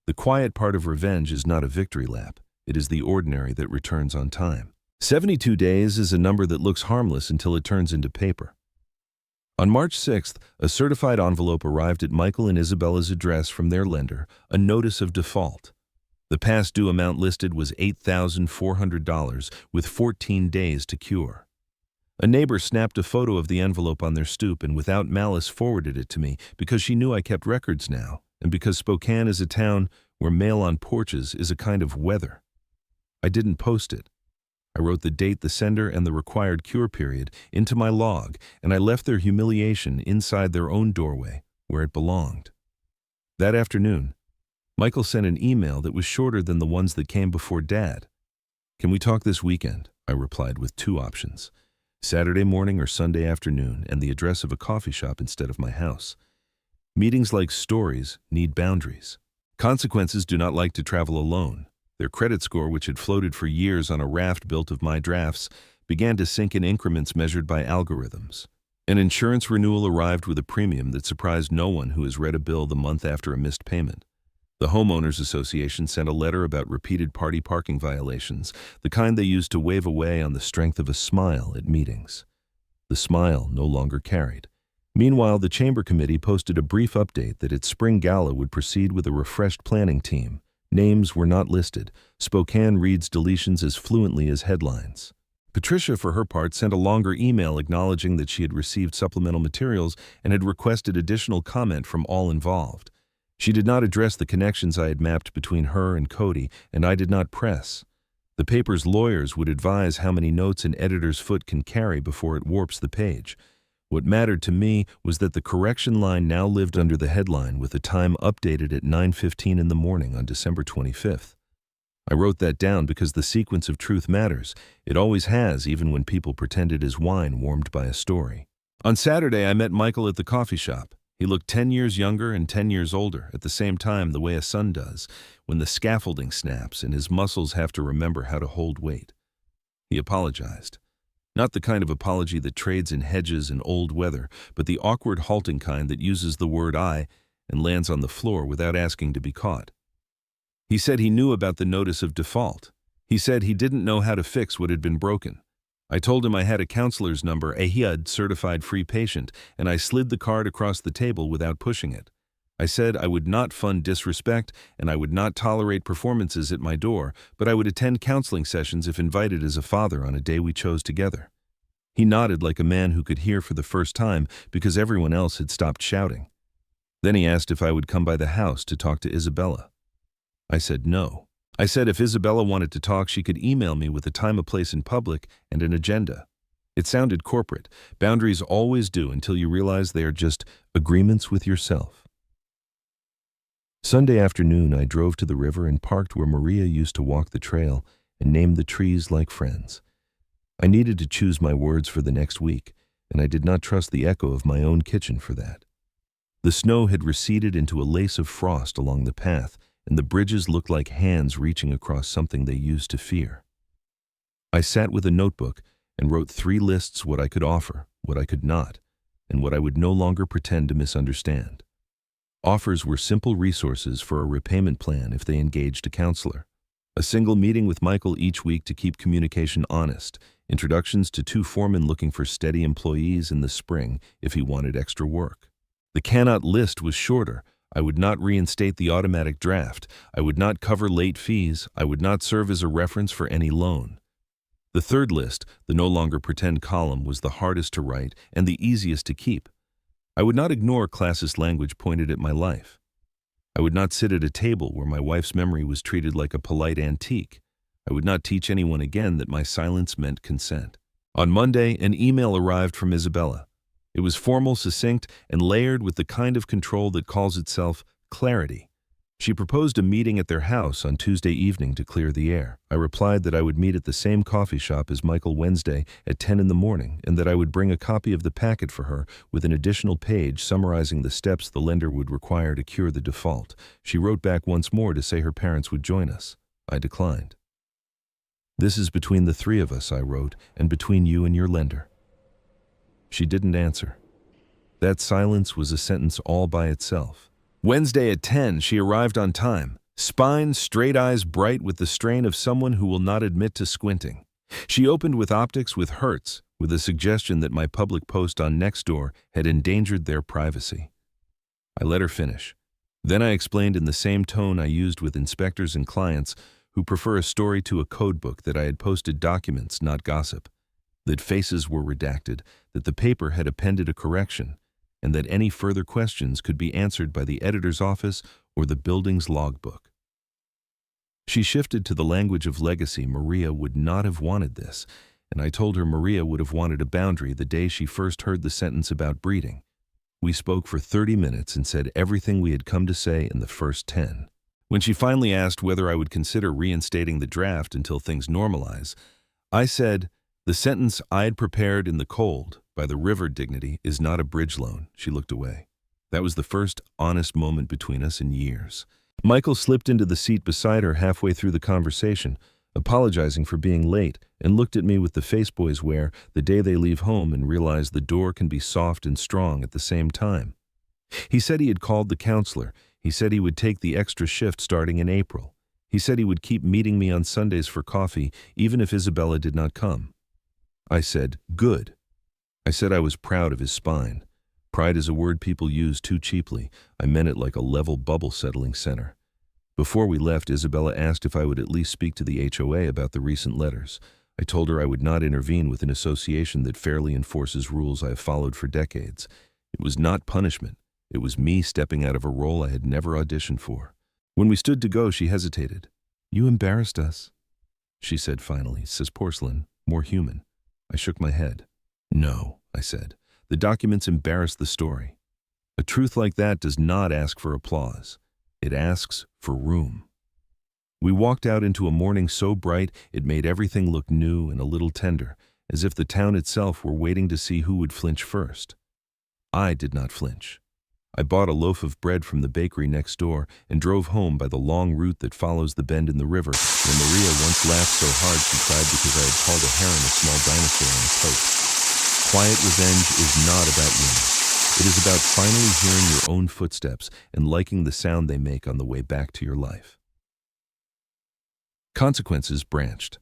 The quiet part of revenge is not a victory lap. It is the ordinary that returns on time. 72 days is a number that looks harmless until it turns into paper. On March 6th, a certified envelope arrived at Michael and Isabella's address from their lender, a notice of default. The past due amount listed was $8,400, with 14 days to cure. A neighbor snapped a photo of the envelope on their stoop and without malice forwarded it to me because she knew I kept records now, and because Spokane is a town where mail on porches is a kind of weather. I didn't post it. I wrote the date, the sender, and the required cure period into my log, and I left their humiliation inside their own doorway, where it belonged. That afternoon, Michael sent an email that was shorter than the ones that came before Dad. "Can we talk this weekend?" I replied with 2 options. Saturday morning or Sunday afternoon, and the address of a coffee shop instead of my house. Meetings like stories need boundaries. Consequences do not like to travel alone. Their credit score, which had floated for years on a raft built of my drafts, began to sink in increments measured by algorithms. An insurance renewal arrived with a premium that surprised no one who has read a bill the month after a missed payment. The Homeowners Association sent a letter about repeated party parking violations, the kind they used to wave away on the strength of a smile at meetings. The smile no longer carried. Meanwhile, the Chamber Committee posted a brief update that its spring gala would proceed with a refreshed planning team. Names were not listed. Spokane reads deletions as fluently as headlines. Patricia, for her part, sent a longer email acknowledging that she had received supplemental materials and had requested additional comment from all involved. She did not address the connections I had mapped between her and Cody, and I did not press. The paper's lawyers would advise how many notes an editor's foot can carry before it warps the page. What mattered to me was that the correction line now lived under the headline with the time updated at 9:15 in the morning on December 25th. I wrote that down because the sequence of truth matters. It always has, even when people pretend it is wine warmed by a story. On Saturday, I met Michael at the coffee shop. He looked 10 years younger and 10 years older at the same time, the way a son does, when the scaffolding snaps and his muscles have to remember how to hold weight. He apologized. Not the kind of apology that trades in hedges and old weather, but the awkward halting kind that uses the word "I" and lands on the floor without asking to be caught. He said he knew about the notice of default. He said he didn't know how to fix what had been broken. I told him I had a counselor's number, a HIAD certified free patient, and I slid the card across the table without pushing it. I said I would not fund disrespect and I would not tolerate performances at my door, but I would attend counseling sessions if invited as a father on a day we chose together. He nodded like a man who could hear for the first time because everyone else had stopped shouting. Then he asked if I would come by the house to talk to Isabella. I said no. I said if Isabella wanted to talk, she could email me with a time, a place in public, and an agenda. It sounded corporate. Boundaries always do until you realize they are just agreements with yourself. Sunday afternoon, I drove to the river and parked where Maria used to walk the trail and named the trees like friends. I needed to choose my words for the next week, and I did not trust the echo of my own kitchen for that. The snow had receded into a lace of frost along the path, and the bridges looked like hands reaching across something they used to fear. I sat with a notebook and wrote 3 lists: what I could offer, what I could not, and what I would no longer pretend to misunderstand. Offers were simple resources for a repayment plan if they engaged a counselor. A single meeting with Michael each week to keep communication honest. Introductions to 2 foremen looking for steady employees in the spring if he wanted extra work. The cannot list was shorter. I would not reinstate the automatic draft. I would not cover late fees. I would not serve as a reference for any loan. The 3rd list, the no longer pretend column, was the hardest to write and the easiest to keep. I would not ignore classist language pointed at my life. I would not sit at a table where my wife's memory was treated like a polite antique. I would not teach anyone again that my silence meant consent. On Monday, an email arrived from Isabella. It was formal, succinct, and layered with the kind of control that calls itself clarity. She proposed a meeting at their house on Tuesday evening to clear the air. I replied that I would meet at the same coffee shop as Michael Wednesday at 10 in the morning and that I would bring a copy of the packet for her with an additional page summarizing the steps the lender would require to cure the default. She wrote back once more to say her parents would join us. I declined. "This is between the 3 of us," I wrote, "and between you and your lender." She didn't answer. That silence was a sentence all by itself. Wednesday at 10, she arrived on time. Spine, straight eyes bright with the strain of someone who will not admit to squinting. She opened with optics with Hertz, with a suggestion that my public post on Nextdoor had endangered their privacy. I let her finish. Then I explained in the same tone I used with inspectors and clients who prefer a story to a codebook that I had posted documents, not gossip, that faces were redacted, that the paper had appended a correction, and that any further questions could be answered by the editor's office or the building's logbook. She shifted to the language of legacy. Maria would not have wanted this, and I told her Maria would have wanted a boundary the day she first heard the sentence about breeding. We spoke for 30 minutes and said everything we had come to say in the first 10. When she finally asked whether I would consider reinstating the draft until things normalize, I said, "The sentence I had prepared in the cold by the river dignity is not a bridge loan." She looked away. That was the first honest moment between us in years. Michael slipped into the seat beside her halfway through the conversation, apologizing for being late, and looked at me with the face boys wear the day they leave home and realize the door can be soft and strong at the same time. He said he had called the counselor. He said he would take the extra shift starting in April. He said he would keep meeting me on Sundays for coffee, even if Isabella did not come. I said, good. I said I was proud of his spine. Pride is a word people use too cheaply. I meant it like a level bubble settling center. Before we left, Isabella asked if I would at least speak to the HOA about the recent letters. I told her I would not intervene with an association that fairly enforces rules I have followed for decades. It was not punishment. It was me stepping out of a role I had never auditioned for. When we stood to go, she hesitated. You embarrassed us, she said finally, says porcelain, more human. I shook my head. No, I said. The documents embarrass the story. A truth like that does not ask for applause. It asks for room. We walked out into a morning so bright it made everything look new and a little tender, as if the town itself were waiting to see who would flinch first. I did not flinch. I bought a loaf of bread from the bakery next door and drove home by the long route that follows the bend in the river, where Maria once laughed so hard she cried because I had called a heron a small dinosaur on a coat. Quiet revenge is not about winning. It is about finally hearing your own footsteps and liking the sound they make on the way back to your life. Consequences branched.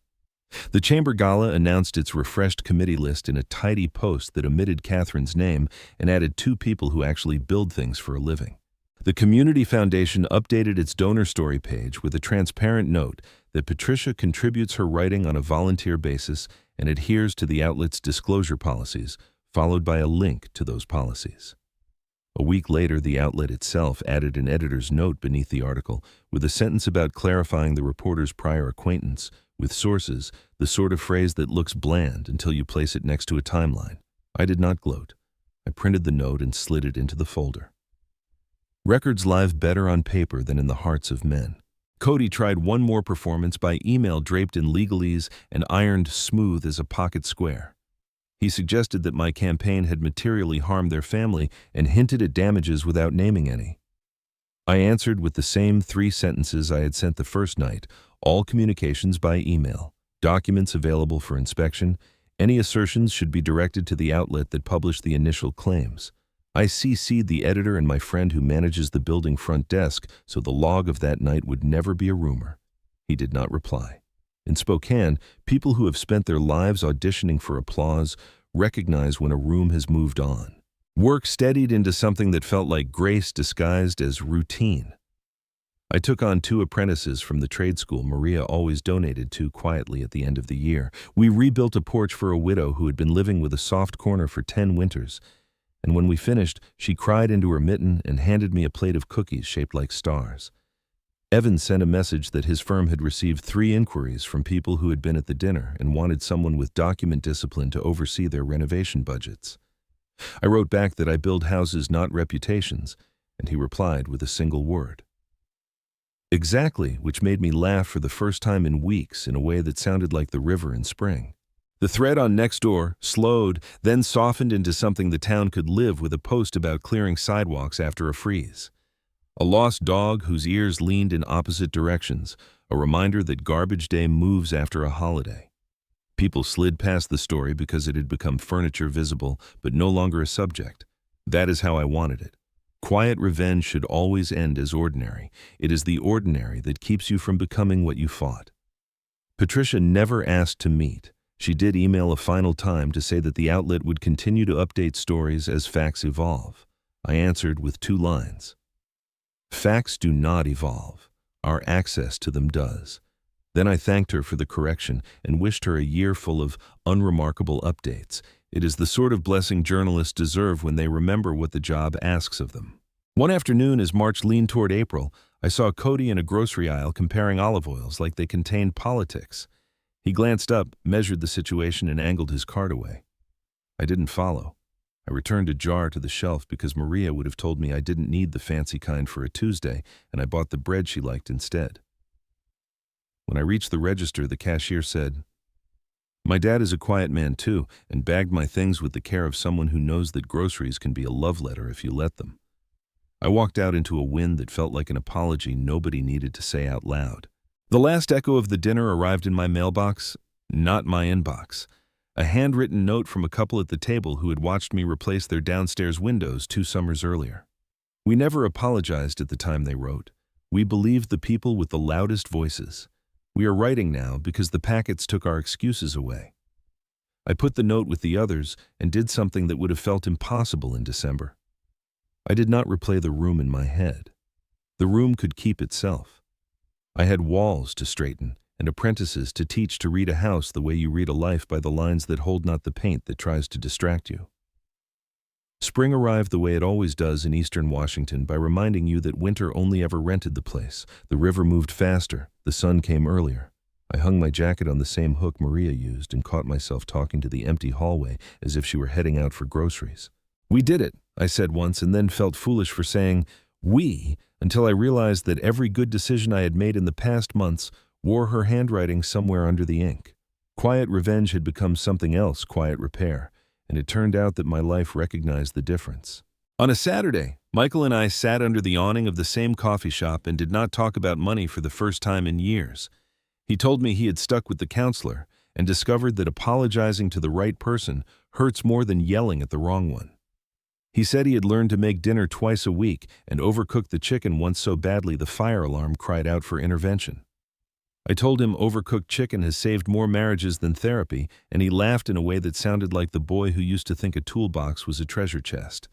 The Chamber Gala announced its refreshed committee list in a tidy post that omitted Catherine's name and added 2 people who actually build things for a living. The Community Foundation updated its donor story page with a transparent note that Patricia contributes her writing on a volunteer basis and adheres to the outlet's disclosure policies, followed by a link to those policies. A week later, the outlet itself added an editor's note beneath the article with a sentence about clarifying the reporter's prior acquaintance with sources, the sort of phrase that looks bland until you place it next to a timeline. I did not gloat. I printed the note and slid it into the folder. Records live better on paper than in the hearts of men. Cody tried one more performance by email draped in legalese and ironed smooth as a pocket square. He suggested that my campaign had materially harmed their family and hinted at damages without naming any. I answered with the same 3 sentences I had sent the first night, all communications by email, documents available for inspection. Any assertions should be directed to the outlet that published the initial claims. I CC'd the editor and my friend who manages the building front desk, so the log of that night would never be a rumor. He did not reply. In Spokane, people who have spent their lives auditioning for applause recognize when a room has moved on. Work steadied into something that felt like grace disguised as routine. I took on 2 apprentices from the trade school Maria always donated to quietly at the end of the year. We rebuilt a porch for a widow who had been living with a soft corner for 10 winters. And when we finished, she cried into her mitten and handed me a plate of cookies shaped like stars. Evan sent a message that his firm had received 3 inquiries from people who had been at the dinner and wanted someone with document discipline to oversee their renovation budgets. I wrote back that I build houses, not reputations, and he replied with a single word. Exactly, which made me laugh for the first time in weeks in a way that sounded like the river in spring. The thread on Nextdoor slowed, then softened into something the town could live with, a post about clearing sidewalks after a freeze. A lost dog whose ears leaned in opposite directions, a reminder that garbage day moves after a holiday. People slid past the story because it had become furniture visible, but no longer a subject. That is how I wanted it. Quiet revenge should always end as ordinary. It is the ordinary that keeps you from becoming what you fought. Patricia never asked to meet. She did email a final time to say that the outlet would continue to update stories as facts evolve. I answered with 2 lines. Facts do not evolve. Our access to them does. Then I thanked her for the correction and wished her a year full of unremarkable updates. It is the sort of blessing journalists deserve when they remember what the job asks of them. One afternoon, as March leaned toward April, I saw Cody in a grocery aisle comparing olive oils like they contained politics. He glanced up, measured the situation, and angled his cart away. I didn't follow. I returned a jar to the shelf because Maria would have told me I didn't need the fancy kind for a Tuesday, and I bought the bread she liked instead. When I reached the register, the cashier said, "My dad is a quiet man too, and bagged my things with the care of someone who knows that groceries can be a love letter if you let them." I walked out into a wind that felt like an apology nobody needed to say out loud. The last echo of the dinner arrived in my mailbox, not my inbox. A handwritten note from a couple at the table who had watched me replace their downstairs windows 2 summers earlier. We never apologized at the time they wrote. We believed the people with the loudest voices. We are writing now because the packets took our excuses away. I put the note with the others and did something that would have felt impossible in December. I did not replay the room in my head. The room could keep itself. I had walls to straighten and apprentices to teach to read a house the way you read a life, by the lines that hold not the paint that tries to distract you. Spring arrived the way it always does in eastern Washington, by reminding you that winter only ever rented the place. The river moved faster, the sun came earlier. I hung my jacket on the same hook Maria used and caught myself talking to the empty hallway as if she were heading out for groceries. "We did it," I said once, and then felt foolish for saying "we" until I realized that every good decision I had made in the past months wore her handwriting somewhere under the ink. Quiet revenge had become something else, quiet repair, and it turned out that my life recognized the difference. On a Saturday, Michael and I sat under the awning of the same coffee shop and did not talk about money for the first time in years. He told me he had stuck with the counselor and discovered that apologizing to the right person hurts more than yelling at the wrong one. He said he had learned to make dinner twice a week and overcooked the chicken once so badly the fire alarm cried out for intervention. I told him overcooked chicken has saved more marriages than therapy, and he laughed in a way that sounded like the boy who used to think a toolbox was a treasure chest.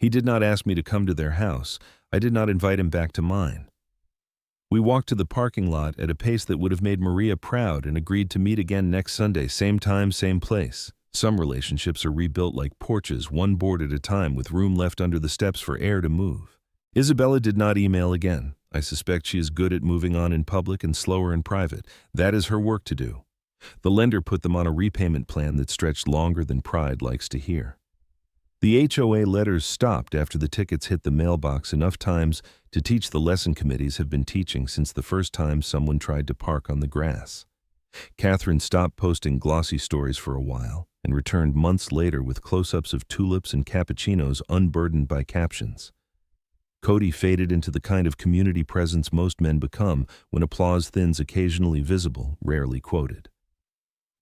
He did not ask me to come to their house. I did not invite him back to mine. We walked to the parking lot at a pace that would have made Maria proud and agreed to meet again next Sunday, same time, same place. Some relationships are rebuilt like porches, one board at a time, with room left under the steps for air to move. Isabella did not email again. I suspect she is good at moving on in public and slower in private. That is her work to do. The lender put them on a repayment plan that stretched longer than pride likes to hear. The HOA letters stopped after the tickets hit the mailbox enough times to teach the lesson committees have been teaching since the first time someone tried to park on the grass. Catherine stopped posting glossy stories for a while and returned months later with close-ups of tulips and cappuccinos unburdened by captions. Cody faded into the kind of community presence most men become when applause thins, occasionally visible, rarely quoted.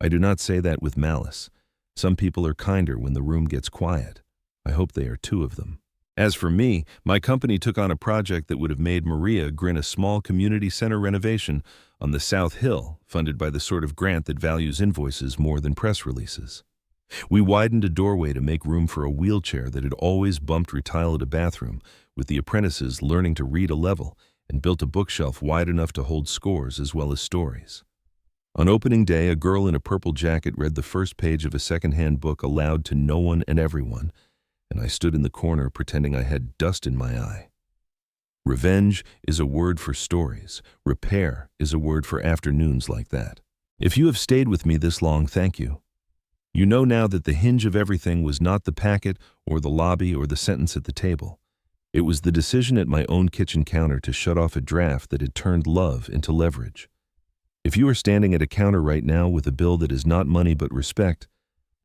I do not say that with malice. Some people are kinder when the room gets quiet. I hope they are two of them. As for me, my company took on a project that would have made Maria grin, a small community center renovation on the South Hill, funded by the sort of grant that values invoices more than press releases. We widened a doorway to make room for a wheelchair that had always bumped retile at a bathroom, with the apprentices learning to read a level, and built a bookshelf wide enough to hold scores as well as stories. On opening day, a girl in a purple jacket read the first page of a second-hand book aloud to no one and everyone, and I stood in the corner pretending I had dust in my eye. Revenge is a word for stories. Repair is a word for afternoons like that. If you have stayed with me this long, thank you. You know now that the hinge of everything was not the packet or the lobby or the sentence at the table. It was the decision at my own kitchen counter to shut off a draft that had turned love into leverage. If you are standing at a counter right now with a bill that is not money but respect,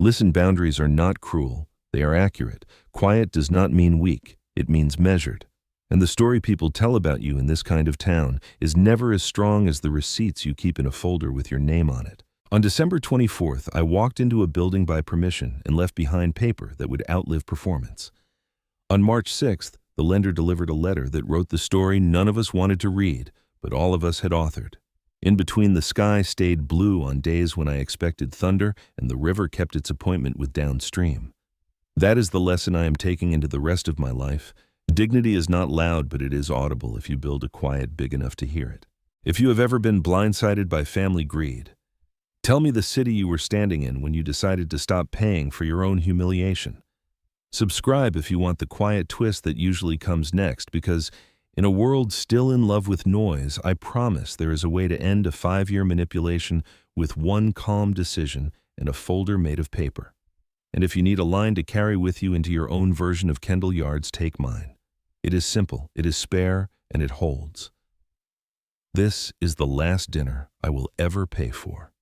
listen, boundaries are not cruel. They are accurate. Quiet does not mean weak. It means measured. And the story people tell about you in this kind of town is never as strong as the receipts you keep in a folder with your name on it. On December 24th, I walked into a building by permission and left behind paper that would outlive performance. On March 6th, the lender delivered a letter that wrote the story none of us wanted to read, but all of us had authored. In between, the sky stayed blue on days when I expected thunder, and the river kept its appointment with downstream. That is the lesson I am taking into the rest of my life. Dignity is not loud, but it is audible if you build a quiet big enough to hear it. If you have ever been blindsided by family greed, tell me the city you were standing in when you decided to stop paying for your own humiliation. Subscribe if you want the quiet twist that usually comes next, because in a world still in love with noise, I promise there is a way to end a 5-year manipulation with one calm decision and a folder made of paper. And if you need a line to carry with you into your own version of Kendall Yards, take mine. It is simple, it is spare, and it holds. This is the last dinner I will ever pay for.